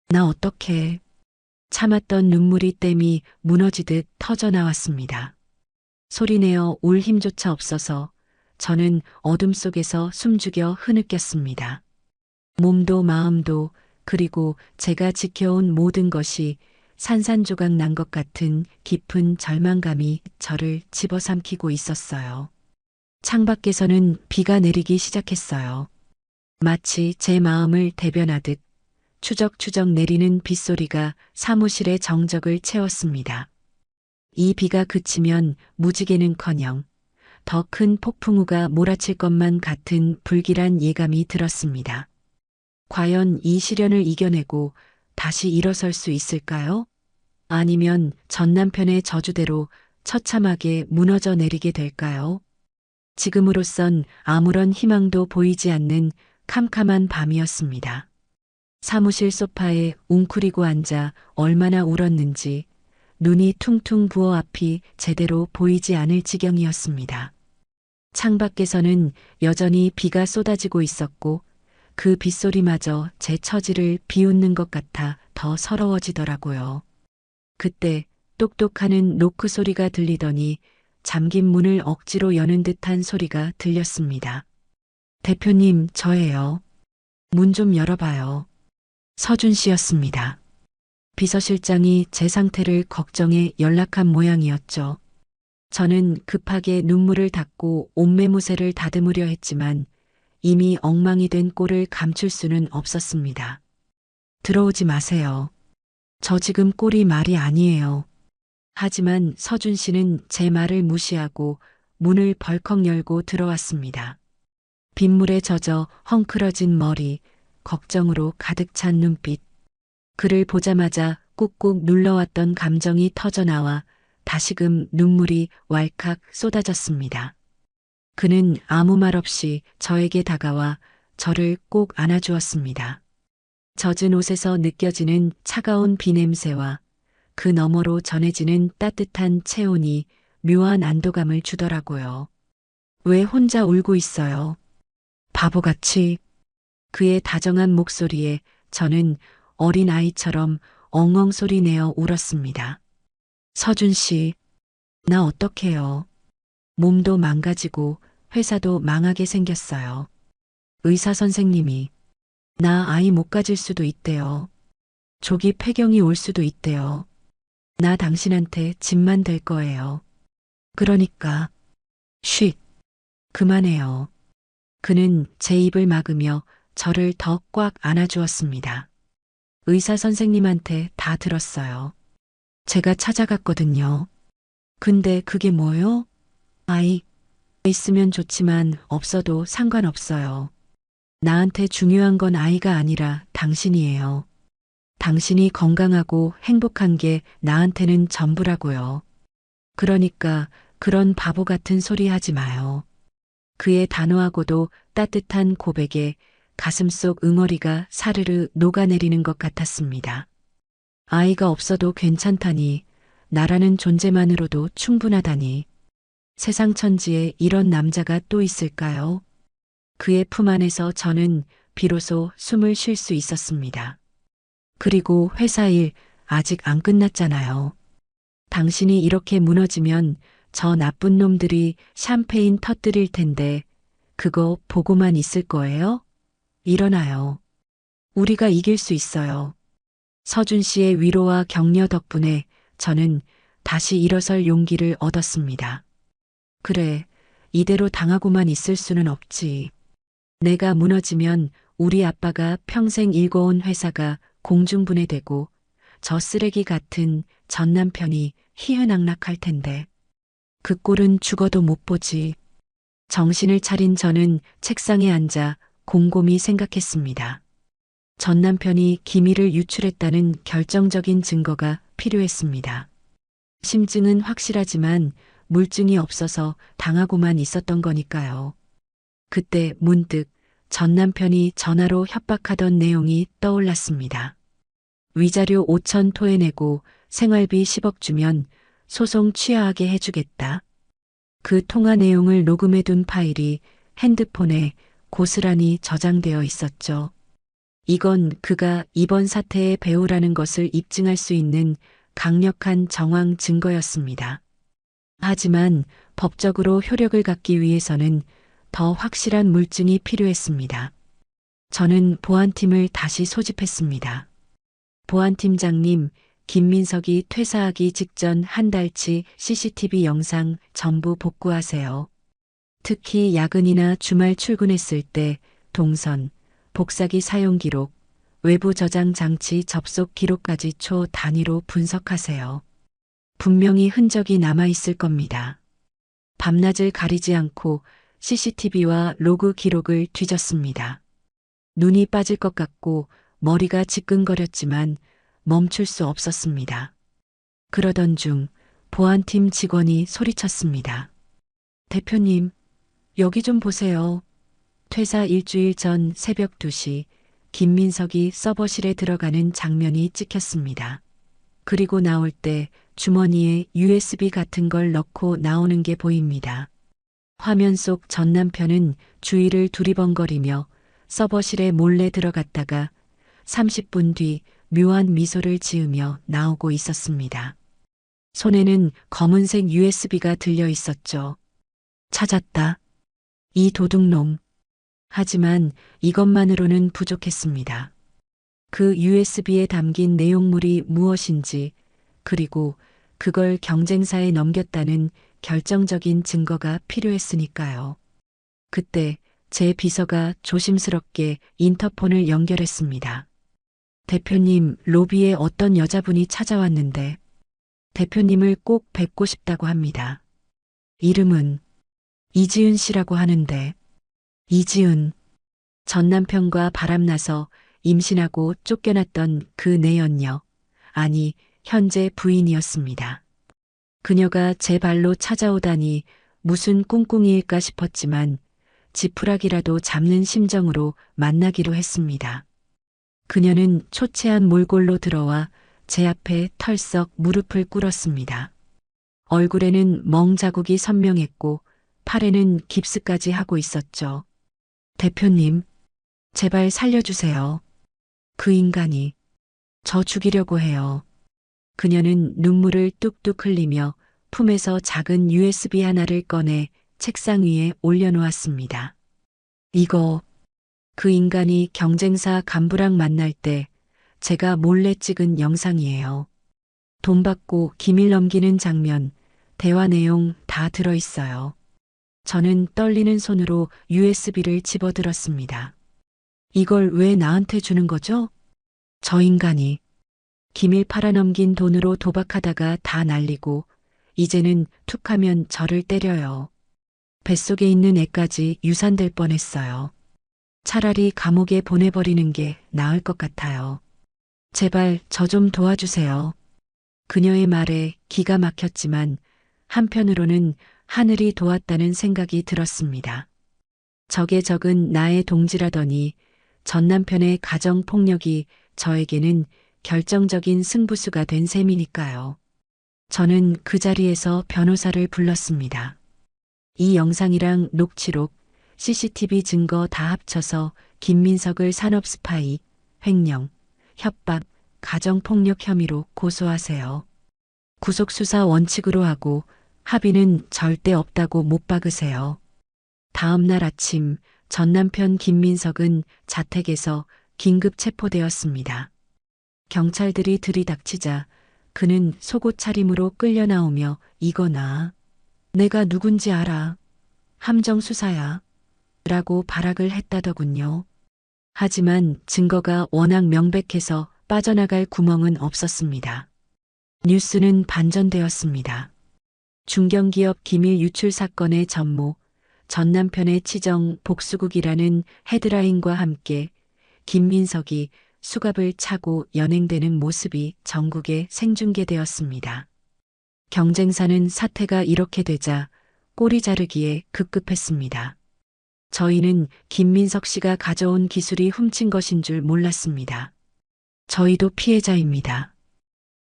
나 어떡해. 참았던 눈물이 댐이 무너지듯 터져 나왔습니다. 소리내어 울 힘조차 없어서 저는 어둠 속에서 숨죽여 흐느꼈습니다. 몸도 마음도 그리고 제가 지켜온 모든 것이 산산조각 난 것 같은 깊은 절망감이 저를 집어삼키고 있었어요. 창밖에서는 비가 내리기 시작했어요. 마치 제 마음을 대변하듯 추적추적 내리는 빗소리가 사무실의 정적을 채웠습니다. 이 비가 그치면 무지개는커녕 더 큰 폭풍우가 몰아칠 것만 같은 불길한 예감이 들었습니다. 과연 이 시련을 이겨내고 다시 일어설 수 있을까요? 아니면 전 남편의 저주대로 처참하게 무너져 내리게 될까요? 지금으로선 아무런 희망도 보이지 않는 캄캄한 밤이었습니다. 사무실 소파에 웅크리고 앉아 얼마나 울었는지 눈이 퉁퉁 부어 앞이 제대로 보이지 않을 지경이었습니다. 창밖에서는 여전히 비가 쏟아지고 있었고 그 빗소리마저 제 처지를 비웃는 것 같아 더 서러워지더라고요. 그때 똑똑하는 노크 소리가 들리더니 잠긴 문을 억지로 여는 듯한 소리가 들렸습니다. 대표님, 저예요. 문 좀 열어봐요. 서준 씨였습니다. 비서실장이 제 상태를 걱정해 연락한 모양이었죠. 저는 급하게 눈물을 닦고 옷매무새를 다듬으려 했지만 이미 엉망이 된 꼴을 감출 수는 없었습니다. 들어오지 마세요. 저 지금 꼴이 말이 아니에요. 하지만 서준 씨는 제 말을 무시하고 문을 벌컥 열고 들어왔습니다. 빗물에 젖어 헝클어진 머리, 걱정으로 가득 찬 눈빛. 그를 보자마자 꾹꾹 눌러왔던 감정이 터져나와 다시금 눈물이 왈칵 쏟아졌습니다. 그는 아무 말 없이 저에게 다가와 저를 꼭 안아주었습니다. 젖은 옷에서 느껴지는 차가운 비 냄새와 그 너머로 전해지는 따뜻한 체온이 묘한 안도감을 주더라고요. 왜 혼자 울고 있어요? 바보같이. 그의 다정한 목소리에 저는 어린 아이처럼 엉엉 소리 내어 울었습니다. 서준 씨, 나 어떡해요. 몸도 망가지고 회사도 망하게 생겼어요. 의사 선생님이 나 아이 못 가질 수도 있대요. 조기 폐경이 올 수도 있대요. 나 당신한테 짐만 될 거예요. 그러니까 쉿, 그만해요. 그는 제 입을 막으며 저를 더 꽉 안아주었습니다. 의사 선생님한테 다 들었어요. 제가 찾아갔거든요. 근데 그게 뭐요? 아이 있으면 좋지만 없어도 상관없어요. 나한테 중요한 건 아이가 아니라 당신이에요. 당신이 건강하고 행복한 게 나한테는 전부라고요. 그러니까 그런 바보 같은 소리 하지 마요. 그의 단호하고도 따뜻한 고백에 가슴속 응어리가 사르르 녹아내리는 것 같았습니다. 아이가 없어도 괜찮다니 나라는 존재만으로도 충분하다니. 세상 천지에 이런 남자가 또 있을까요? 그의 품 안에서 저는 비로소 숨을 쉴 수 있었습니다. 그리고 회사 일 아직 안 끝났잖아요. 당신이 이렇게 무너지면 저 나쁜 놈들이 샴페인 터뜨릴 텐데 그거 보고만 있을 거예요? 일어나요. 우리가 이길 수 있어요. 서준 씨의 위로와 격려 덕분에 저는 다시 일어설 용기를 얻었습니다. 그래, 이대로 당하고만 있을 수는 없지. 내가 무너지면 우리 아빠가 평생 일궈온 회사가 공중분해되고 저 쓰레기 같은 전 남편이 희은낙락할 텐데. 그 꼴은 죽어도 못 보지. 정신을 차린 저는 책상에 앉아 곰곰이 생각했습니다. 전 남편이 기밀을 유출했다는 결정적인 증거가 필요했습니다. 심증은 확실하지만 물증이 없어서 당하고만 있었던 거니까요. 그때 문득 전 남편이 전화로 협박하던 내용이 떠올랐습니다. 위자료 5천 토해내고 생활비 10억 주면 소송 취하하게 해주겠다. 그 통화 내용을 녹음해둔 파일이 핸드폰에 고스란히 저장되어 있었죠. 이건 그가 이번 사태의 배우라는 것을 입증할 수 있는 강력한 정황 증거였습니다. 하지만 법적으로 효력을 갖기 위해서는 더 확실한 물증이 필요했습니다. 저는 보안팀을 다시 소집했습니다. 보안팀장님, 김민석이 퇴사하기 직전 한 달치 CCTV 영상 전부 복구하세요. 특히 야근이나 주말 출근했을 때 동선, 복사기 사용 기록, 외부 저장 장치 접속 기록까지 초 단위로 분석하세요. 분명히 흔적이 남아있을 겁니다. 밤낮을 가리지 않고 CCTV와 로그 기록을 뒤졌습니다. 눈이 빠질 것 같고 머리가 지끈거렸지만 멈출 수 없었습니다. 그러던 중 보안팀 직원이 소리쳤습니다. 대표님, 여기 좀 보세요. 퇴사 일주일 전 새벽 2시 김민석이 서버실에 들어가는 장면이 찍혔습니다. 그리고 나올 때 주머니에 USB 같은 걸 넣고 나오는 게 보입니다. 화면 속 전 남편은 주위를 두리번거리며 서버실에 몰래 들어갔다가 30분 뒤 묘한 미소를 지으며 나오고 있었습니다. 손에는 검은색 USB가 들려 있었죠. 찾았다. 이 도둑놈. 하지만 이것만으로는 부족했습니다. 그 USB에 담긴 내용물이 무엇인지, 그리고 그걸 경쟁사에 넘겼다는 결정적인 증거가 필요했으니까요. 그때 제 비서가 조심스럽게 인터폰을 연결했습니다. 대표님, 로비에 어떤 여자분이 찾아왔는데 대표님을 꼭 뵙고 싶다고 합니다. 이름은 이지은 씨라고 하는데. 이지은, 전 남편과 바람나서 임신하고 쫓겨났던 그 내연녀, 아니 현재 부인이었습니다. 그녀가 제 발로 찾아오다니 무슨 꿍꿍이일까 싶었지만 지푸라기라도 잡는 심정으로 만나기로 했습니다. 그녀는 초췌한 몰골로 들어와 제 앞에 털썩 무릎을 꿇었습니다. 얼굴에는 멍 자국이 선명했고 팔에는 깁스까지 하고 있었죠. 대표님, 제발 살려주세요. 그 인간이 저 죽이려고 해요. 그녀는 눈물을 뚝뚝 흘리며 품에서 작은 USB 하나를 꺼내 책상 위에 올려놓았습니다. 이거, 그 인간이 경쟁사 간부랑 만날 때 제가 몰래 찍은 영상이에요. 돈 받고 기밀 넘기는 장면, 대화 내용 다 들어있어요. 저는 떨리는 손으로 USB를 집어들었습니다. 이걸 왜 나한테 주는 거죠? 저 인간이 기밀 팔아넘긴 돈으로 도박하다가 다 날리고 이제는 툭하면 저를 때려요. 뱃속에 있는 애까지 유산될 뻔했어요. 차라리 감옥에 보내버리는 게 나을 것 같아요. 제발 저 좀 도와주세요. 그녀의 말에 기가 막혔지만 한편으로는 하늘이 도왔다는 생각이 들었습니다. 적의 적은 나의 동지라더니 전 남편의 가정폭력이 저에게는 결정적인 승부수가 된 셈이니까요. 저는 그 자리에서 변호사를 불렀습니다. 이 영상이랑 녹취록, CCTV 증거 다 합쳐서 김민석을 산업 스파이, 횡령, 협박, 가정폭력 혐의로 고소하세요. 구속수사 원칙으로 하고 합의는 절대 없다고 못 박으세요. 다음 날 아침 전 남편 김민석은 자택에서 긴급 체포되었습니다. 경찰들이 들이닥치자 그는 속옷 차림으로 끌려 나오며 이거나 내가 누군지 알아. 함정 수사야. 라고 발악을 했다더군요. 하지만 증거가 워낙 명백해서 빠져나갈 구멍은 없었습니다. 뉴스는 반전되었습니다. 중견기업 기밀 유출 사건의 전모, 전 남편의 치정 복수국이라는 헤드라인과 함께 김민석이 수갑을 차고 연행되는 모습이 전국에 생중계되었습니다. 경쟁사는 사태가 이렇게 되자 꼬리 자르기에 급급했습니다. 저희는 김민석 씨가 가져온 기술이 훔친 것인 줄 몰랐습니다. 저희도 피해자입니다.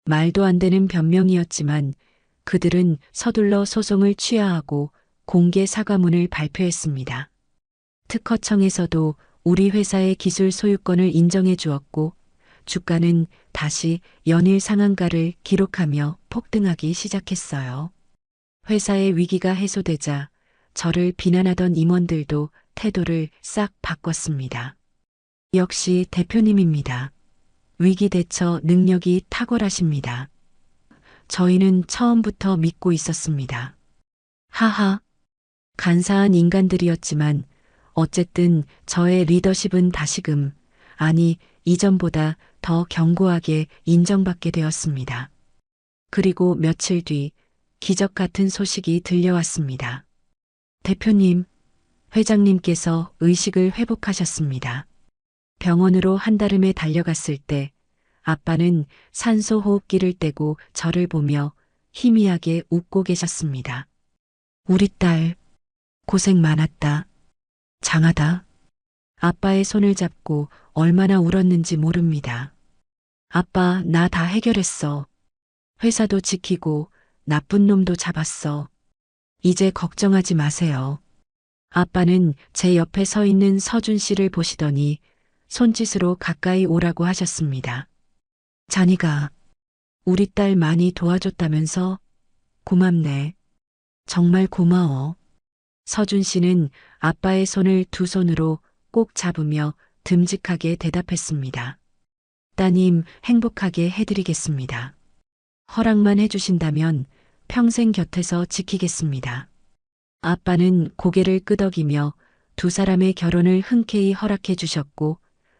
말도 안 되는 변명이었지만 그들은 서둘러 소송을 취하하고 공개 사과문을 발표했습니다. 특허청에서도 우리 회사의 기술 소유권을 인정해 주었고 주가는 다시 연일 상한가를 기록하며 폭등하기 시작했어요. 회사의 위기가 해소되자 저를 비난하던 임원들도 태도를 싹 바꿨습니다. 역시 대표님입니다. 위기 대처 능력이 탁월하십니다. 저희는 처음부터 믿고 있었습니다. 하하. 간사한 인간들이었지만 어쨌든 저의 리더십은 다시금, 아니 이전보다 더 견고하게 인정받게 되었습니다. 그리고 며칠 뒤 기적 같은 소식이 들려왔습니다. 대표님, 회장님께서 의식을 회복하셨습니다. 병원으로 한달음에 달려갔을 때 아빠는 산소 호흡기를 떼고 저를 보며 희미하게 웃고 계셨습니다. 우리 딸, 고생 많았다. 장하다. 아빠의 손을 잡고 얼마나 울었는지 모릅니다. 아빠, 나 다 해결했어. 회사도 지키고 나쁜 놈도 잡았어. 이제 걱정하지 마세요. 아빠는 제 옆에 서 있는 서준 씨를 보시더니 손짓으로 가까이 오라고 하셨습니다. 자니가 우리 딸 많이 도와줬다면서? 고맙네. 정말 고마워. 서준 씨는 아빠의 손을 두 손으로 꼭 잡으며 듬직하게 대답했습니다. 따님 행복하게 해드리겠습니다. 허락만 해주신다면 평생 곁에서 지키겠습니다. 아빠는 고개를 끄덕이며 두 사람의 결혼을 흔쾌히 허락해 주셨고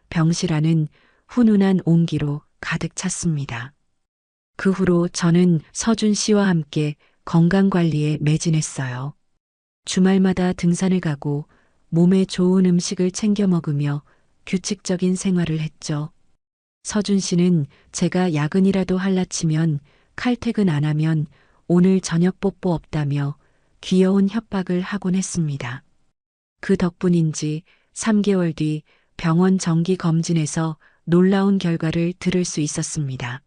병실안은 훈훈한 온기로 가득 찼습니다. 그 후로 저는 서준 씨와 함께 건강관리에 매진했어요. 주말마다 등산을 가고 몸에 좋은 음식을 챙겨 먹으며 규칙적인 생활을 했죠. 서준 씨는 제가 야근이라도 할라치면 칼퇴근 안 하면 오늘 저녁 뽀뽀 없다며 귀여운 협박을 하곤 했습니다. 그 덕분인지 3개월 뒤 병원 정기 검진에서 놀라운 결과를 들을 수 있었습니다.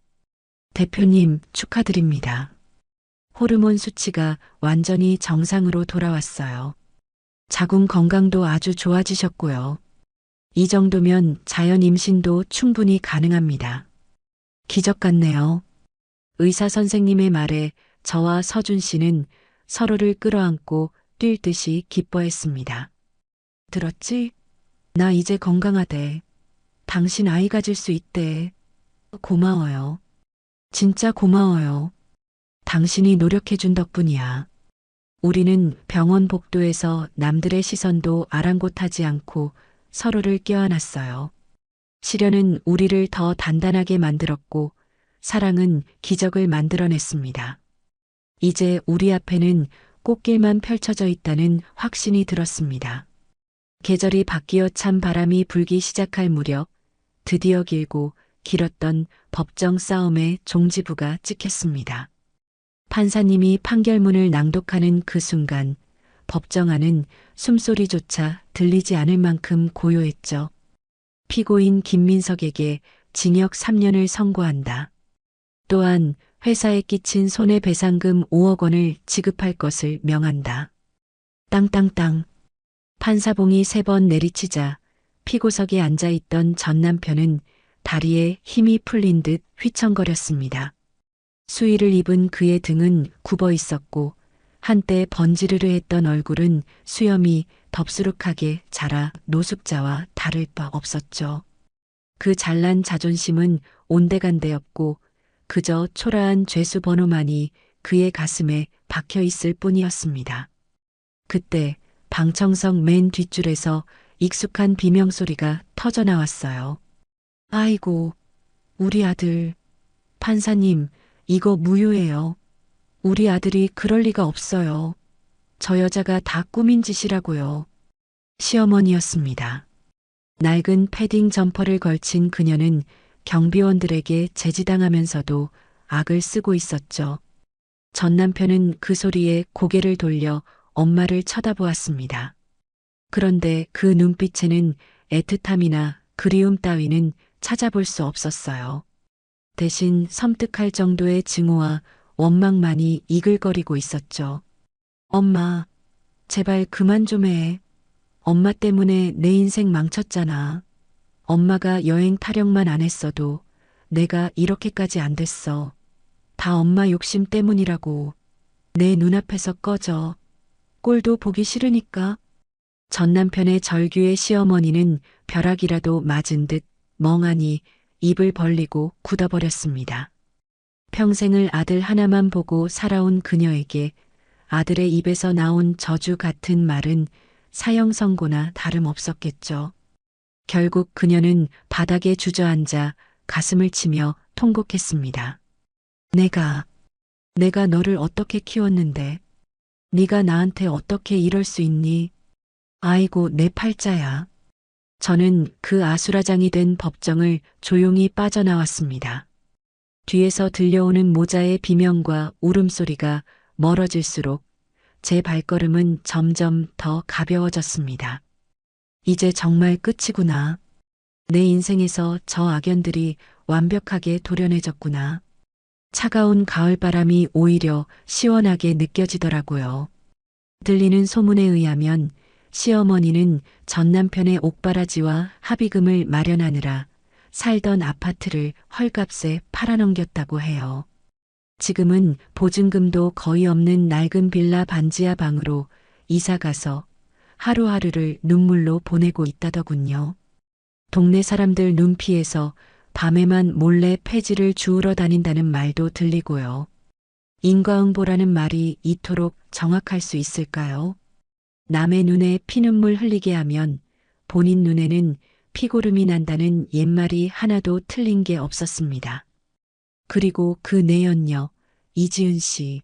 대표님 축하드립니다. 호르몬 수치가 완전히 정상으로 돌아왔어요. 자궁 건강도 아주 좋아지셨고요. 이 정도면 자연 임신도 충분히 가능합니다. 기적 같네요. 의사 선생님의 말에 저와 서준 씨는 서로를 끌어안고 뛸 듯이 기뻐했습니다. 들었지? 나 이제 건강하대. 당신 아이 가질 수 있대. 고마워요. 진짜 고마워요. 당신이 노력해준 덕분이야. 우리는 병원 복도에서 남들의 시선도 아랑곳하지 않고 서로를 껴안았어요. 시련은 우리를 더 단단하게 만들었고 사랑은 기적을 만들어냈습니다. 이제 우리 앞에는 꽃길만 펼쳐져 있다는 확신이 들었습니다. 계절이 바뀌어 찬 바람이 불기 시작할 무렵 드디어 길고 길었던 법정 싸움의 종지부가 찍혔습니다. 판사님이 판결문을 낭독하는 그 순간 법정안은 숨소리조차 들리지 않을 만큼 고요했죠. 피고인 김민석에게 징역 3년을 선고한다. 또한 회사에 끼친 손해배상금 5억 원을 지급할 것을 명한다. 땅땅땅. 판사봉이 3번 내리치자 피고석에 앉아있던 전 남편은 다리에 힘이 풀린 듯 휘청거렸습니다. 수의를 입은 그의 등은 굽어 있었고 한때 번지르르 했던 얼굴은 수염이 덥수룩하게 자라 노숙자와 다를 바 없었죠. 그 잘난 자존심은 온데간데였고 그저 초라한 죄수 번호만이 그의 가슴에 박혀 있을 뿐이었습니다. 그때 방청석 맨 뒷줄에서 익숙한 비명소리가 터져 나왔어요. 아이고, 우리 아들. 판사님, 이거 무효예요. 우리 아들이 그럴 리가 없어요. 저 여자가 다 꾸민 짓이라고요. 시어머니였습니다. 낡은 패딩 점퍼를 걸친 그녀는 경비원들에게 제지당하면서도 악을 쓰고 있었죠. 전 남편은 그 소리에 고개를 돌려 엄마를 쳐다보았습니다. 그런데 그 눈빛에는 애틋함이나 그리움 따위는 찾아볼 수 없었어요. 대신 섬뜩할 정도의 증오와 원망만이 이글거리고 있었죠. 엄마, 제발 그만 좀 해. 엄마 때문에 내 인생 망쳤잖아. 엄마가 여행 타령만 안 했어도 내가 이렇게까지 안 됐어. 다 엄마 욕심 때문이라고. 내 눈앞에서 꺼져. 꼴도 보기 싫으니까. 전 남편의 절규의 시어머니는 벼락이라도 맞은 듯 멍하니 입을 벌리고 굳어버렸습니다. 평생을 아들 하나만 보고 살아온 그녀에게 아들의 입에서 나온 저주 같은 말은 사형 선고나 다름없었겠죠. 결국 그녀는 바닥에 주저앉아 가슴을 치며 통곡했습니다. 내가 너를 어떻게 키웠는데, 네가 나한테 어떻게 이럴 수 있니? 아이고 내 팔자야. 저는 그 아수라장이 된 법정을 조용히 빠져나왔습니다. 뒤에서 들려오는 모자의 비명과 울음소리가 멀어질수록 제 발걸음은 점점 더 가벼워졌습니다. 이제 정말 끝이구나. 내 인생에서 저 악연들이 완벽하게 도려내졌구나. 차가운 가을바람이 오히려 시원하게 느껴지더라고요. 들리는 소문에 의하면 시어머니는 전 남편의 옥바라지와 합의금을 마련하느라 살던 아파트를 헐값에 팔아넘겼다고 해요. 지금은 보증금도 거의 없는 낡은 빌라 반지하 방으로 이사가서 하루하루를 눈물로 보내고 있다더군요. 동네 사람들 눈피해서 밤에만 몰래 폐지를 주우러 다닌다는 말도 들리고요. 인과응보라는 말이 이토록 정확할 수 있을까요? 남의 눈에 피눈물 흘리게 하면 본인 눈에는 피고름이 난다는 옛말이 하나도 틀린 게 없었습니다. 그리고 그 내연녀 이지은 씨.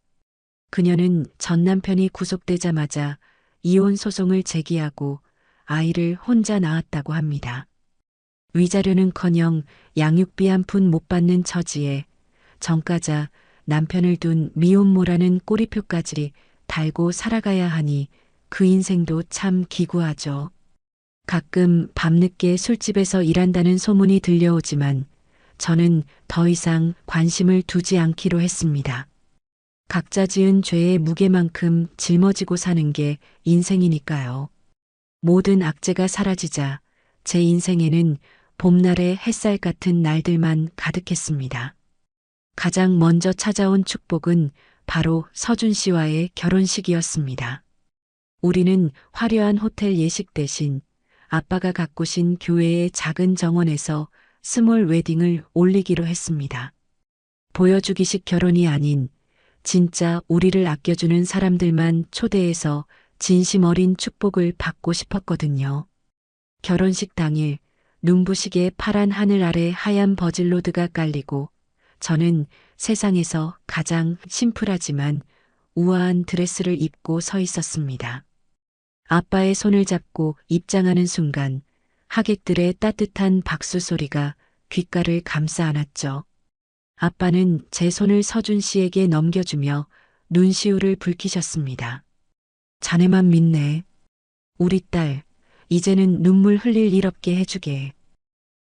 그녀는 전 남편이 구속되자마자 이혼 소송을 제기하고 아이를 혼자 낳았다고 합니다. 위자료는커녕 양육비 한 푼 못 받는 처지에 전과자 남편을 둔 미혼모라는 꼬리표까지 달고 살아가야 하니 그 인생도 참 기구하죠. 가끔 밤늦게 술집에서 일한다는 소문이 들려오지만 저는 더 이상 관심을 두지 않기로 했습니다. 각자 지은 죄의 무게만큼 짊어지고 사는 게 인생이니까요. 모든 악재가 사라지자 제 인생에는 봄날의 햇살 같은 날들만 가득했습니다. 가장 먼저 찾아온 축복은 바로 서준 씨와의 결혼식이었습니다. 우리는 화려한 호텔 예식 대신 아빠가 가꾸신 교회의 작은 정원에서 스몰 웨딩을 올리기로 했습니다. 보여주기식 결혼이 아닌 진짜 우리를 아껴주는 사람들만 초대해서 진심 어린 축복을 받고 싶었거든요. 결혼식 당일 눈부시게 파란 하늘 아래 하얀 버질로드가 깔리고 저는 세상에서 가장 심플하지만 우아한 드레스를 입고 서 있었습니다. 아빠의 손을 잡고 입장하는 순간 하객들의 따뜻한 박수 소리가 귓가를 감싸 안았죠. 아빠는 제 손을 서준 씨에게 넘겨주며 눈시울을 붉히셨습니다. 자네만 믿네. 우리 딸, 이제는 눈물 흘릴 일 없게 해주게.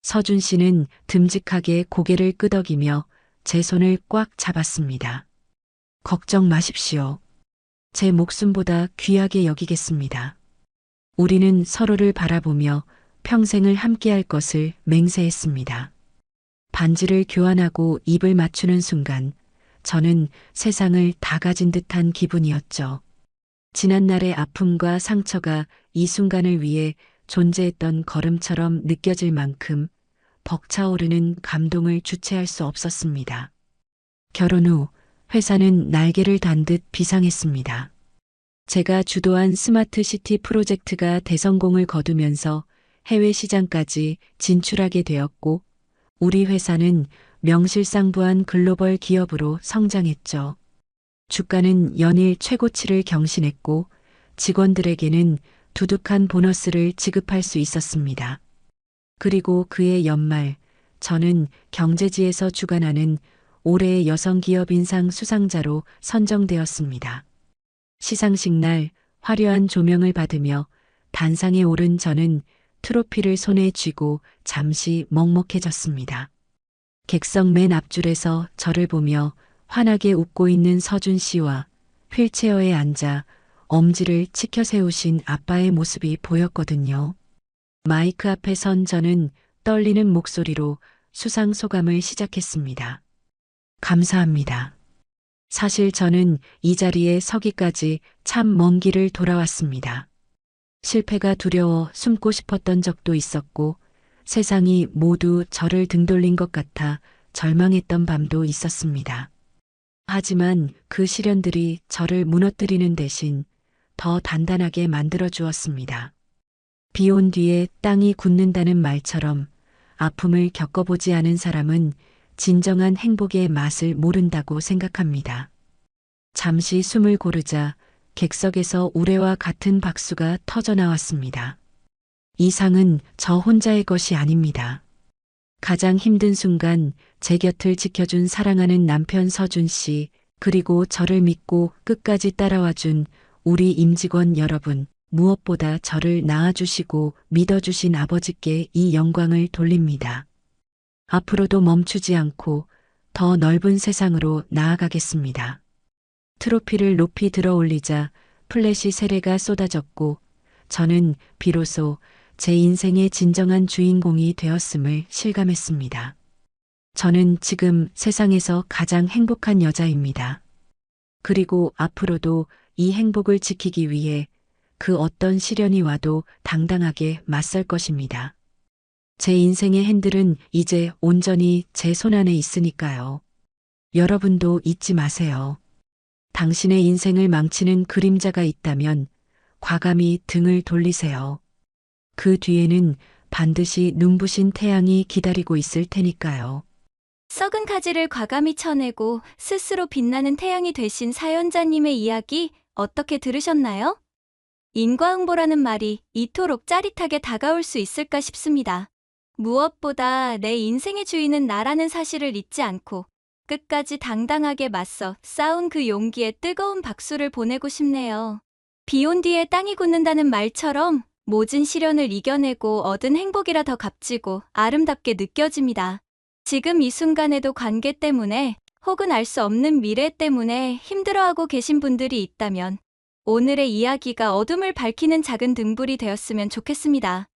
서준 씨는 듬직하게 고개를 끄덕이며 제 손을 꽉 잡았습니다. 걱정 마십시오. 제 목숨보다 귀하게 여기겠습니다. 우리는 서로를 바라보며 평생을 함께할 것을 맹세했습니다. 반지를 교환하고 입을 맞추는 순간 저는 세상을 다 가진 듯한 기분이었죠. 지난날의 아픔과 상처가 이 순간을 위해 존재했던 걸음처럼 느껴질 만큼 벅차오르는 감동을 주체할 수 없었습니다. 결혼 후 회사는 날개를 단 듯 비상했습니다. 제가 주도한 스마트 시티 프로젝트가 대성공을 거두면서 해외 시장까지 진출하게 되었고, 우리 회사는 명실상부한 글로벌 기업으로 성장했죠. 주가는 연일 최고치를 경신했고, 직원들에게는 두둑한 보너스를 지급할 수 있었습니다. 그리고 그해 연말, 저는 경제지에서 주관하는 올해의 여성기업 인상 수상자로 선정되었습니다. 시상식 날 화려한 조명을 받으며 단상에 오른 저는 트로피를 손에 쥐고 잠시 먹먹해졌습니다. 객석 맨 앞줄에서 저를 보며 환하게 웃고 있는 서준 씨와 휠체어에 앉아 엄지를 치켜 세우신 아빠의 모습이 보였거든요. 마이크 앞에 선 저는 떨리는 목소리로 수상 소감을 시작했습니다. 감사합니다. 사실 저는 이 자리에 서기까지 참 먼 길을 돌아왔습니다. 실패가 두려워 숨고 싶었던 적도 있었고, 세상이 모두 저를 등돌린 것 같아 절망했던 밤도 있었습니다. 하지만 그 시련들이 저를 무너뜨리는 대신 더 단단하게 만들어 주었습니다. 비 온 뒤에 땅이 굳는다는 말처럼 아픔을 겪어보지 않은 사람은 진정한 행복의 맛을 모른다고 생각합니다. 잠시 숨을 고르자 객석에서 우레와 같은 박수가 터져 나왔습니다. 이 상은 저 혼자의 것이 아닙니다. 가장 힘든 순간 제 곁을 지켜준 사랑하는 남편 서준 씨, 그리고 저를 믿고 끝까지 따라와준 우리 임직원 여러분, 무엇보다 저를 낳아주시고 믿어주신 아버지께 이 영광을 돌립니다. 앞으로도 멈추지 않고 더 넓은 세상으로 나아가겠습니다. 트로피를 높이 들어 올리자 플래시 세례가 쏟아졌고, 저는 비로소 제 인생의 진정한 주인공이 되었음을 실감했습니다. 저는 지금 세상에서 가장 행복한 여자입니다. 그리고 앞으로도 이 행복을 지키기 위해 그 어떤 시련이 와도 당당하게 맞설 것입니다. 제 인생의 핸들은 이제 온전히 제 손 안에 있으니까요. 여러분도 잊지 마세요. 당신의 인생을 망치는 그림자가 있다면 과감히 등을 돌리세요. 그 뒤에는 반드시 눈부신 태양이 기다리고 있을 테니까요. 썩은 가지를 과감히 쳐내고 스스로 빛나는 태양이 되신 사연자님의 이야기 어떻게 들으셨나요? 인과응보라는 말이 이토록 짜릿하게 다가올 수 있을까 싶습니다. 무엇보다 내 인생의 주인은 나라는 사실을 잊지 않고 끝까지 당당하게 맞서 싸운 그 용기에 뜨거운 박수를 보내고 싶네요. 비 온 뒤에 땅이 굳는다는 말처럼 모진 시련을 이겨내고 얻은 행복이라 더 값지고 아름답게 느껴집니다. 지금 이 순간에도 관계 때문에 혹은 알 수 없는 미래 때문에 힘들어하고 계신 분들이 있다면 오늘의 이야기가 어둠을 밝히는 작은 등불이 되었으면 좋겠습니다.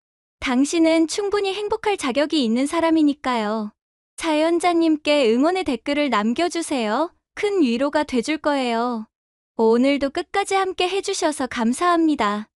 당신은 충분히 행복할 자격이 있는 사람이니까요. 사연자님께 응원의 댓글을 남겨주세요. 큰 위로가 돼줄 거예요. 오늘도 끝까지 함께 해주셔서 감사합니다.